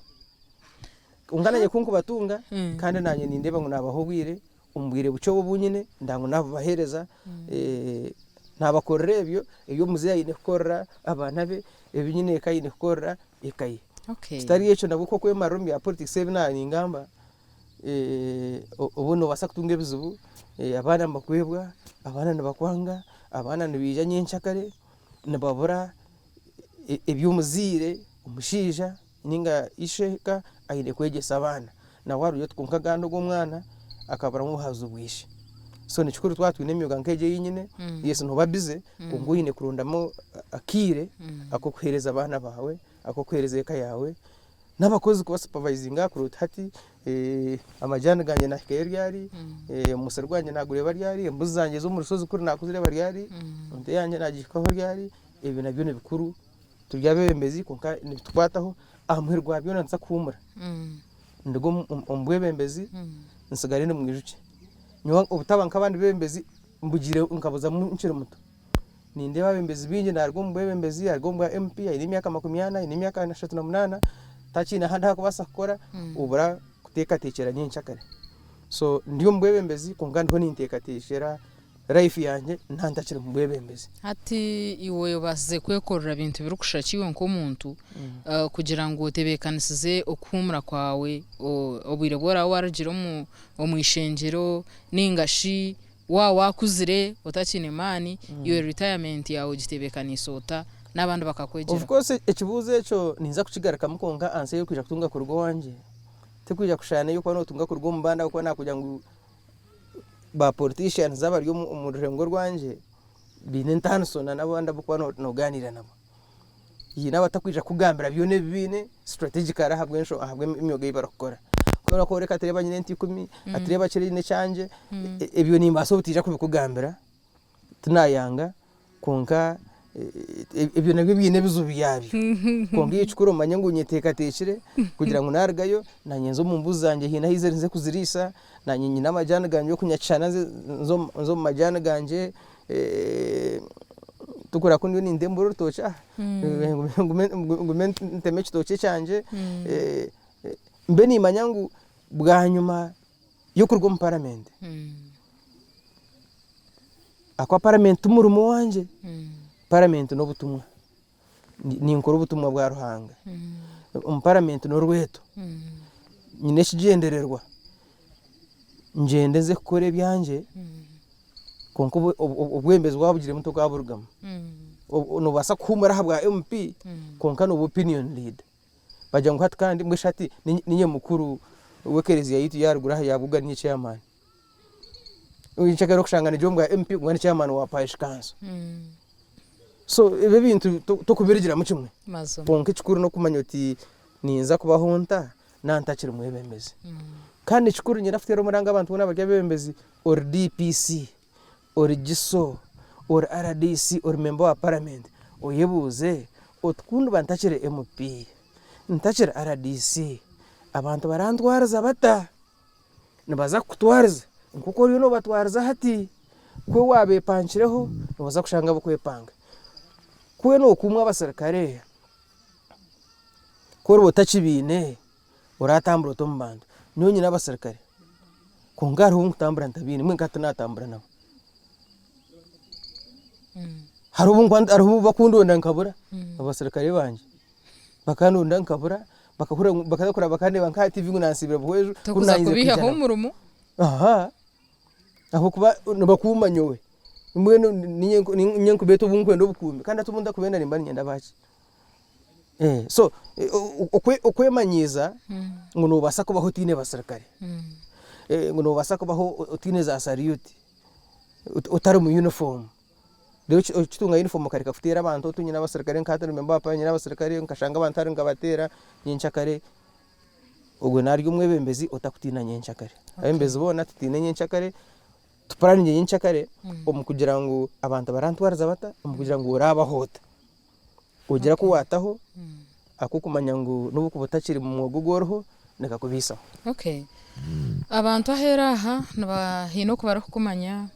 ungananye kunku batunga kandi nanye nindeba ngo nabahobwire umbwire bucyo bubunyine ndango nabo bahereza nabakorera ibyo muzeya yine gukora abana be ebinyine kayine gukora ikaye stari yecho nabuko kwe marumbi ya politics 7 ingamba ubuno basakutunge bizubu abana makwebwa abana nabakwanga abana nibija nyenchakare nababura ebyumuzire umushija ninga isheka ayine kwegesa abana na waru yo twunka gando g'umwana akabara mu hazo bwishe so ni chukuru twatwine imyuga nkeje yinyine yesu no babize ngo yine kurundamo akire akokuhereza abana bawe akokuhereza eka yawe n'abakozi kuba supervisinga kuruta hati amajyana ganje na ryari umusarwanye nagureba ryari mbuzange zo mu rusozi kuri nakuzireba ryari nde yanje nagikaho ryari ibi nabyo ne bikuru turyabembezi konka nitwataho amherwa byo nanza kumura ndigo umbwebembezi nsigare no Mwijukye nyo ubutabanka abandi bembezi mbugire unkabuza mu nciro muto ninde babembezi binje narwo mbwebembezi argo mbwa MP iri myaka 80 iri myaka 38 tachina handa kubasa gukora ubura kuteka tekera nyenchakare so ndiyo mbwebembezi kungandi ho ninteka tekera life yanje ntandakira mbwebembezi hati iwe baze kwekorera ibintu birukushakiwe nko muntu kugira ngo tebekanisize okumura kwawe obwire bora waragiro mu omwishengero ningashi wakuzire utakine mani iyo retirement yawe gitebekanisota n'abandi bakakwegera of course ekibuze echo ninza kukigaraka mukonga anse yo kwija kutunga ku rugo wanje tekwija kushana yuko no tunga ku rugo mbanda uko nakuja ngo ba politicians zabari yo mu rurengo rwanje bine ntansona nabandi bukwa no ganira nabo iyi nabatakwija kugambira byone bibine strategic arahabwe nsho ahabwe imyoga yibarakora ora ko reka tereba nyine 10 atereba kiri ne cyanje ebyo nimba so butija kubikugambira tunayanga konka ibyo nabyo bine bizubi yabi konga yicukuro manya ngo nyeteka tekire kugira ngo nargayo na nyenzo mu mbuzi zanje hina hize kuzirisa na nyinyi n'amajana ganje yo kunyacana nzo majana ganje tukura kundi ni ndemburo tocha ngumen temechi toche cyanje mbe ni manyangu bwa nyuma yo kurwo mu parliament akwa parliament umurumo wanje parliament no butumwa ni nkoro butumwa bwa ruhanga parliament no rweto nyine kigendererwa ngendeze kukore byanje konko obwembezi bwabugire muto bwaburugama no basa kumara habwa MP konka no opinion lead bajya ngo hati kandi mbwe shati ninye mukuru wekerezi yayitu yarugura yabuga ni chairman uyichakero kushangana jombwa MP ngwani chairman wa parish council so ibe bintu tukubirigira mu kimwe bonke kikuru no kumanyoti ninza kubahonta nantakira mwebembezi kandi kikuru nyira futero muranga abantu bona bajya bembezi or DPC or giso or RDC or member wa parliament oyebuze otkundu bantakire MP ntakira RDC abantu barandwaraza bata nibaza kutwariza nkuko ryo no batwariza hati kwe wabe panchireho nibaza kushanga bukwepanga kwe no kumwa abasirikare koro botakibine uratambura to mbando nyonyi n'abasirikare kongara ho ngutambura ntabine mwe ngatanatambura nabo harubu bakundonda nkabura abasirikare banje bakanonda nkabura bakakura bakande banka TV ngunansibira Buhweju kunayize kubiha umurumo aho kuba bakumanyowe mwe ninye kubeto bunkwendo bukumbi kandi atumunda kubenda nimbani nyenda baki so okwemanyiza ngono basa kubaho tine basirikare ngono basa kubaho tine za sariyuti utari mu uniform rero kitunga uniform karika futera abantu tunyina basirikare nkatari memba pa nyina basirikare nkashanga abantu ngabatera nyenchakare ubwo naryo mwebembezi otakutina nyenchakare abembezi bona tutine nyenchakare tuparani nyenchakare kugira ngo abantu barantwaraza bata kugira ngo urabahota ugira ko wataho akukumanya ngo nubuko butakiri mu mwogogoroho nakakubisa okay abantu ahera aha nabahino kubara kukumanya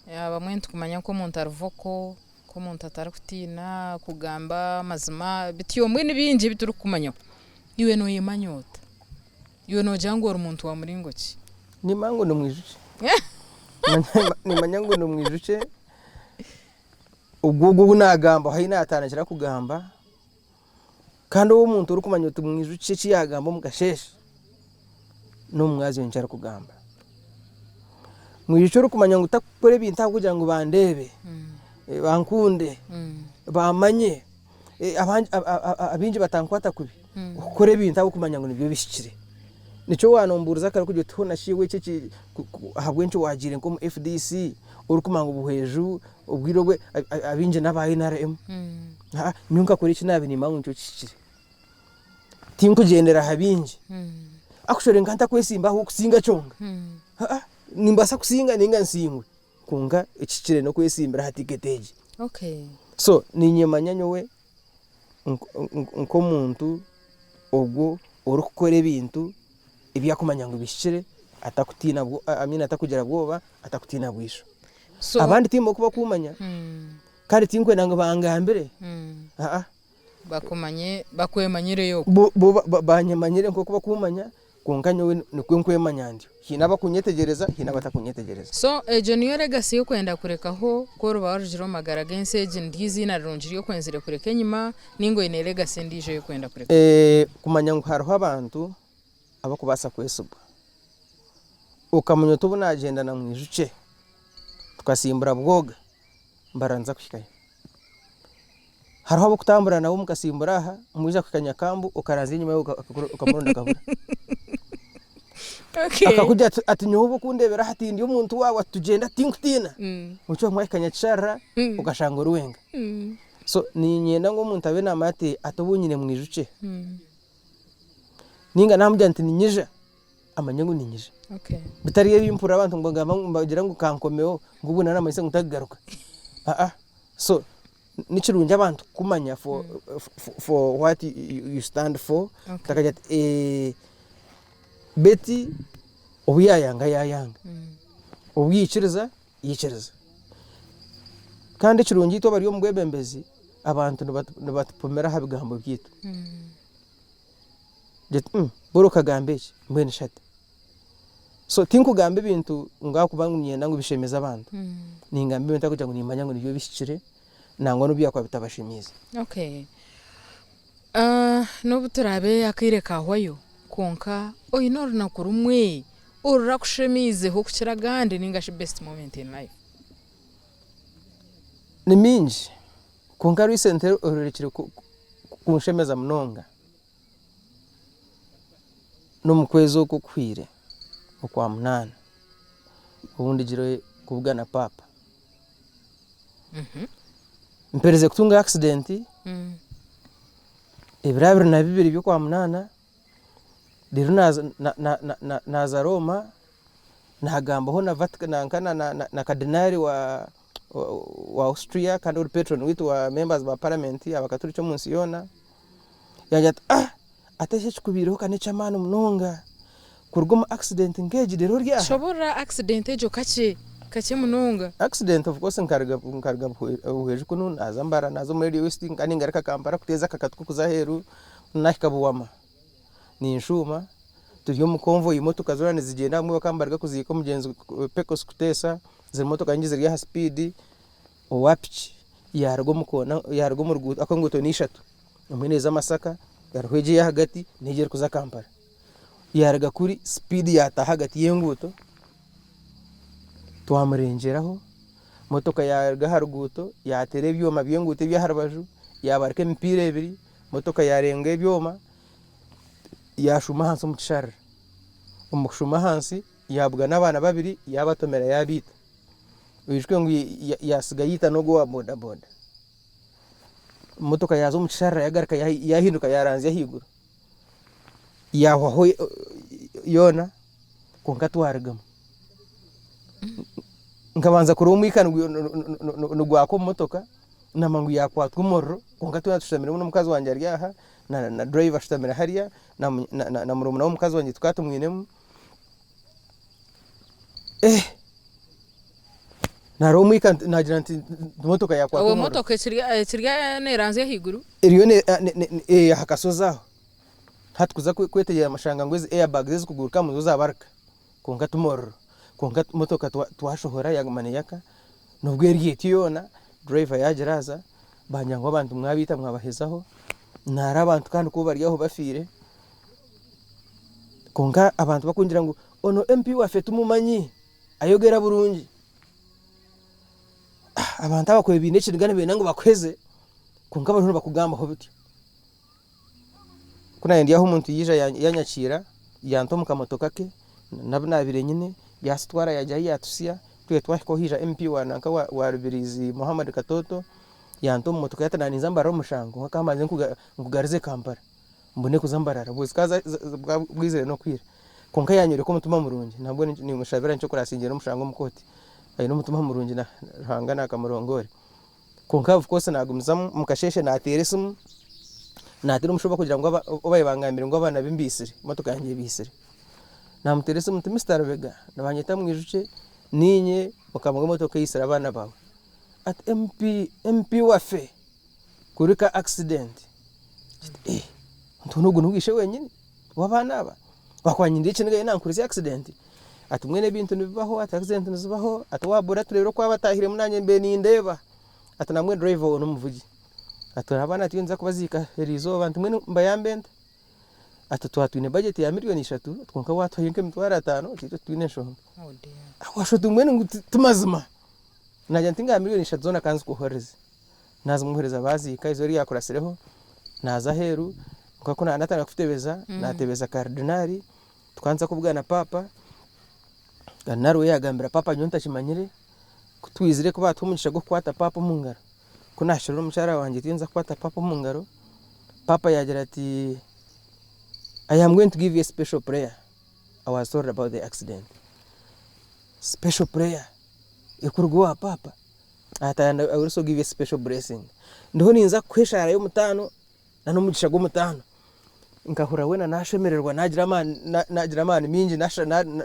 bamwe tukumanya ko umuntu aruvoko ko umuntu atarakutina kugamba mazima bitiyo mwe nibinje bituru kumanya iwe no yemanyota iwe no jangora umuntu wa muringoki ni mango no Mwijukye ni manyango no Mwijukye ubwo nagamba hayina atanakira kugamba kandi uwo muntu uri kumanya uti Mwijukye kiyagamba mugasheshe no mwazi yoncara kugamba Mwijukye uri kumanya ngo utakore bintu kugira ngo bandebe bankunde bamanye abinje batankwata kubi ukore bintu kumanya ngo nibyo bishikire nico wanomburuza kare kujyo tona shiwe cece habwenci wagire nko mu FDC uri kumanga Buhweju ubwirogwe abinje nabaye NRM nyunka kuri iki nabi nimangu nco kishikire tinkugendera habinje akushore nkanta kwesimba ho kusinga chonga nimbasa kusinga ninga nsingwe kunga ikikire no kwesimbira hatiketeje okay so ninyemanyanyo we nko muntu ubwo uri gukora ibintu ibyakumanya ngo bishire atakutina bwo amina atakugira bwoba atakutina bwisho so abandi timo kuba kumanya kandi tinkwe nango bangambere bakumanye bakwemanyire yo banyemanyire nko kuba kumanya konkanyo we nikwenkwemanyandio hina bakunyetegereza hina batakunyetegereza so junior legacy yo kwenda kurekaho ko rubarujiro magara genseje ndizina ronjiri yo kwenzire kureka nyuma ningo ine legacy ndije yo kwenda kureka kumanya ngo hariho abantu abakubasa kwesuba ukamenya tubona agenda na Mwijukye tukasimbura bwoga mbaranza kwikaye hariho abakutambura nawo mukasimbura aha mwiza kwikanya kambu ukaraza inyuma ukamurunda kabura okay akakujya ati nyobo kundebera hati ndi umuntu wawe tugenda tinkutina ucyo mwikanya cyara ugashanga uruwenga so ni nyenda ngo umuntu abe namate atobunyine Mwijukye ninga namujya nti ninyija amanyangu ninyije Okay. bitari y'impura abantu ngo ngamba mbagira ngo kankomeo ngo ubu nana mayise ngutagaruka so nichirunja abantu kumanya for what you stand for takajat Betty obuyayanga obuyikiriza yikiriza kandi kirungi to bari yo mugwebembezi abantu nibatupomera habigambo byitu boro kagambe iki mbene shati so tinkugambe ibintu ngakubangu nyenda ngo bishemeza abantu ningambe bintu kugira ngo nimanya ngo nibyo bishikire nango no byakwa bitabashimiza. Okay. No buturabe akire kahwayo konka oyinoro nakurumwe urura kushemize ho kukira gande ningashi best moment in life. Ni minji konka recent ururekire kunshemeza mnonga no mukwezo ko kwire okwa munana ubundi giro kubugana papa mpereze kutunga accident ibirabiri na bibiri byo kwa munana rero naza Roma nagambaho na Vatican na kardinali wa Austria kandi uri patron witu wa members ba parliament abakaturicho munsi yona yajya ateshe kubireho kane chamano munonga kurugoma accident ngeje rero rya shobora accident ejo kache munonga accident of course nkarga Buhweju kuno azambara nazo muri west kandi ngaraka kampara kuteza kakatku kuzaheru nashikabuwama ni inshuma turiyo mu convoy imotoka zorane zigenda mu bakambarga kuzika mugenzi pekos kutesa ziri motoka ngize rya speed owapichi yargo mukona yargo mu ruguto akongoto ni 3 umeneza Masaka yarweje ya hagati negera kuza Kampala yarga kuri speed yata hagati yenguto twamurengeraho motoka yarga haruguto yatere ibyoma byengute byaharabaju yabarke mipire ebiri motoka yarenga ibyoma yashuma hansi mu kishara umushuma hansi yabwa n'abana babiri yabatomera yabita wishwe ngo yasigayita no go boda boda motoka yazo mu kishara yagarika yahinduka yaranze yahigura yaho yona konka twarigamo nkabanza kurumwikana no gwako motoka namangu yakwatwa umurro konka tuyatushamira no mukazi wanje aryaha na driver ashtamira hariya na murumuna w'umukazi wanje tukatumwinemu narumwika nagira nti motoka yakwatwa uwo motoka kirya neranze higuru iriyo ne hakasozaho hatukuza kwetegera amashanga ngweze airbag zikuguruka mu zabarka konka tumorro konka motoka twashohora yamaniyaka nubwo yitiyona driver yageraza banyango abantu mwabita mwabahezaho nara abantu kandi ko bariyaho bafire konka abantu bakungira ngo ono MP wafete umumanyi ayogera burungi abantu abakoye binekiri gane benango bakweze konka abantu bakugamba ho bityo kuna yendiyaho umuntu yija yanyakira yanto mukamotoka ke nabire nyine yasitwara yajya yatusiya twe twashiko hija MP wananka wa Rubirizi Muhammad Katoto yanto motoka yatananiza mbara mushango nkamaze ngugarize Kampala mbone kuzambarara bose kaza bwizere no kwira konka yanyure ko mutuma murungi ntabwo ni mushabira cyo kurasingera mushango mukoti ayi no mutuma murungi na hangana akamurongore konka of course nagumizamu mukasheshe nateresimu natira umushoba kugira ngo obayibangamire ngo abana bimbisire motoka yangiye bisire namuterese muti Mr. Vega nabanyita Mwijukye ninye ukamwe motoka yisira abana bawe at MP wafe kurika accident ntunugu nugishe wenyine wabana aba bakwanyindike nige nankurize accident ati mwene bintu nibibaho at accident nizibaho atwabura turero kwa batahire munanye mbe nindeba ati namwe driver wono muvugi aturabana tuyinza kubazika herizo abantu mwene mbayambende atutwatwine budget ya miliyoni 3 twonka watwayenke mitwara 5 tito twine shombe awasho tumwene tumazima najya ntinga miliyoni 3 zona kanzi kuhoreze nazo muhereza bazika izo ri yakurasireho naza heru ngako natanga kutebeza natebeza kardinali twanza kubugana papa ganaro yagambira papa nyonta kimanyire kutwizire ko batumugisha go kwata papa mungaro kunashira umushara wanje tinza kwata papa mungaro papa yagira ati I am going to give you a special prayer I was told about the accident. Special prayer. Ikurugwa papa. I will also give you a special blessing. Ndiho ninza kweshara yo mutano na n'umugisha go mutano. Nkahura wena nashemererwa nagira amani mingi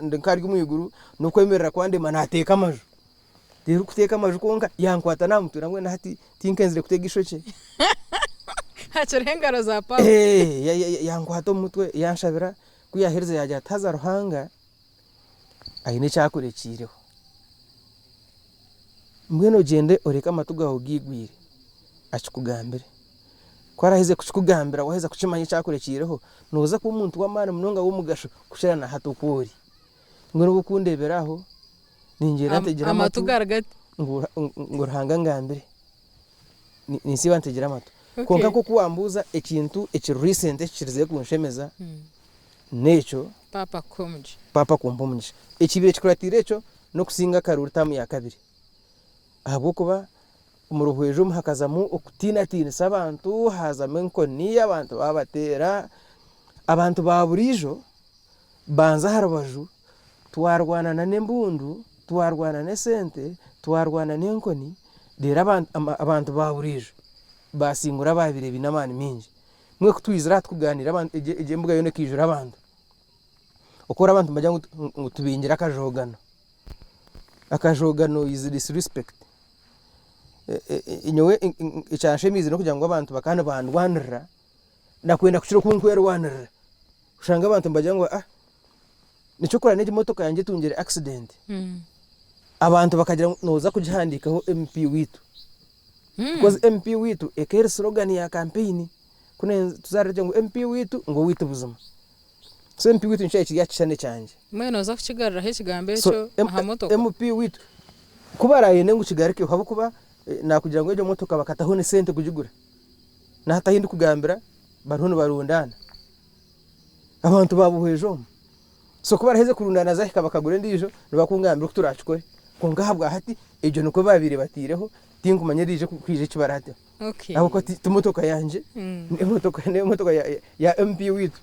nkari gumwiguru nukwemerera kwande manateka amaju. Rero kuteka amaju konka yankwata namutu namwe nahati tinkenzire kutega ishoke. Hacerengaro za papa. Yankwata umutwe yanshabira kuyahereza yajya taza ruhanga. Ayine cyakurekireho. Mweno gende oreka amatuga ogigwire. Akikugambire. Kwarahize kuchikugambira waheza kuchimanya cyakurekireho noza ku muntu w'amana munonga w'umugasho kushira na hatokuri. Ngoro gukundeberaho ninjira ntegera amatuga aragati ngurhanga ngambire. Nisiba ntegera amatu. Konka ko kuwambuza ekintu recent ekirize kunshemeza. Necho Papa Komujuni. Ekibire kikuratire echo no kusinga karuri tamu ya kabiri. Ahubwo kuba umuruhwejo muhakazamu okutina sabantu hazame nkoni abantu babatera abantu baburijo banza harabaju twarwana na nembundu twarwana ne sente twarwana n'enkoni dera abantu baburijo basingura babire binamani mingi mwe kutwizira tukuganira abantu eje mbuga yone kijura abantu okora abantu bajya ngutubingira akajogano is disrespect. Inyowe icyashemize no kugira ngo abantu bakana bandwanira nakwenda kuciro kunkwera ushanga abantu bajya ngo nico kora n'iki motoka yanjye tungere accident abantu bakagira noza kugihandikaho MP witu because MP witu ekere slogan ya campaign kune tuzarije ngo MP witu ngo witu buzima so MP witu nshaye kiyakishane cyanje mwe noza kukigarira he kigambe cyo aha motoka MP witu kubaraye nengu kigarike habo kuba nakugira ngo ejo motoka bakataho ne sente kujigura nahatahindu kugambira baruno barundana abantu babuhwejo so kuba raheze kurundana zahika bakagure ndijo nibakungambira kuturachikore kongahabwa hati ejo nuko babire batireho tinkumanye rije kwije kibarate aho ko tumotoka yanje motoka ya MP witu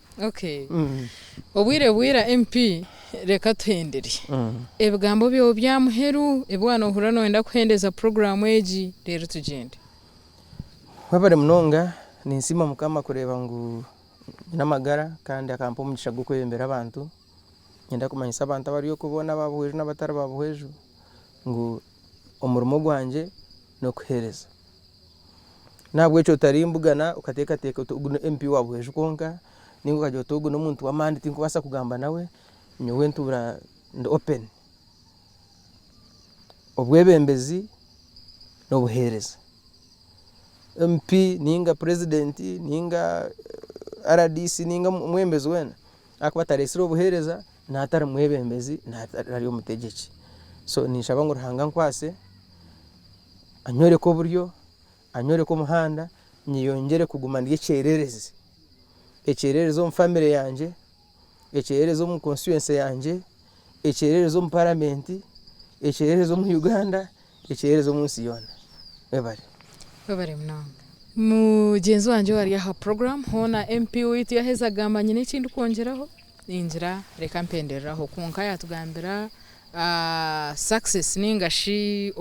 obwira MP reka tuhendere ebigambo byo byamuheru ebwana ohura noenda kuhendeza program eji rero tugende wabare munonga ninsima mukama kureba ngu namagara kandi akampa umugisha gukwembera abantu nyenda kumanyisa abantu abariyo kubona babuhwejo n'abatara babuhwejo ngu omurimo gwanje no kuhereza nabwo echo tarimbugana ukateka uguno MP wabuhwejo konka ningo kajyo togo no muntu wamandi tinkubasa kugamba nawe nyowe ntura nd open obwebembezi no buhereza MP ninga president ninga RDC ninga mwembezi wena akubataresiro buhereza natara mwebembezi natari umutegeki so nishaba ngo ruhanga nkwase anyore ko buryo anyore ko muhanda nyiyongere kugumana echererezo mu family yanje echererezo mu constituency yanje echererezo mu parliament echererezo mu Uganda echererezo mu Siyona bebare mnanga mugenzi wanje wari aha program hona MP witu yaheza gambanye n'ikindi kongeraho ninjira reka mpenderaho kunka yatugambira success ningashi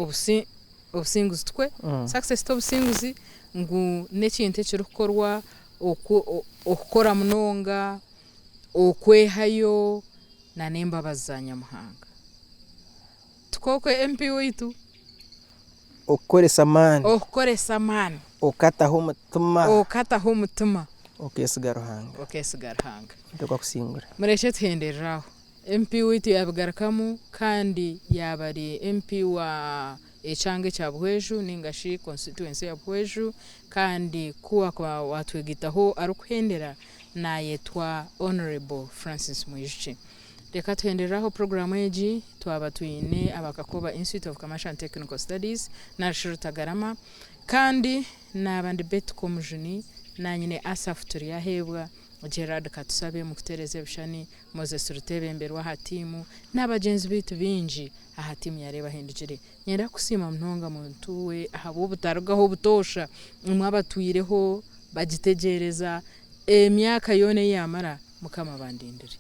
obusinguzi twe success to obusinguzi ngu n'ekintu kirukorwa okukora munonga okwehayo na nembabazanya muhanga tukokwe MP witu okoresa man okataho umutima okesigaruhanga ndokwa kusingura mureshe tuhendereraho MP witu yabigarakamu kandi yabari MP wa echange cha Buhweju ningashi constituency ya Buhweju kandi kuwa kwa watwegitaho arukuhendera na yetwa Honorable Francis Mwijukye. Reka tuhenderaho program eji twaba twine abakakoba Institute of Commercial and Technical Studies na Shirutagarama kandi nabandi Betty Komujuni na nyine asafuturi yahebwa Gerard Katusabe mukutereze bishani Moses Rutebemberwa hatimu n'abagenzi bitu binji ahatimu yareba Ahindugire nyenda kusima mnonga muntu we ahabo butarugaho butosha mwabatuyireho bagitegereza emyaka yone yamara mukama bandindire.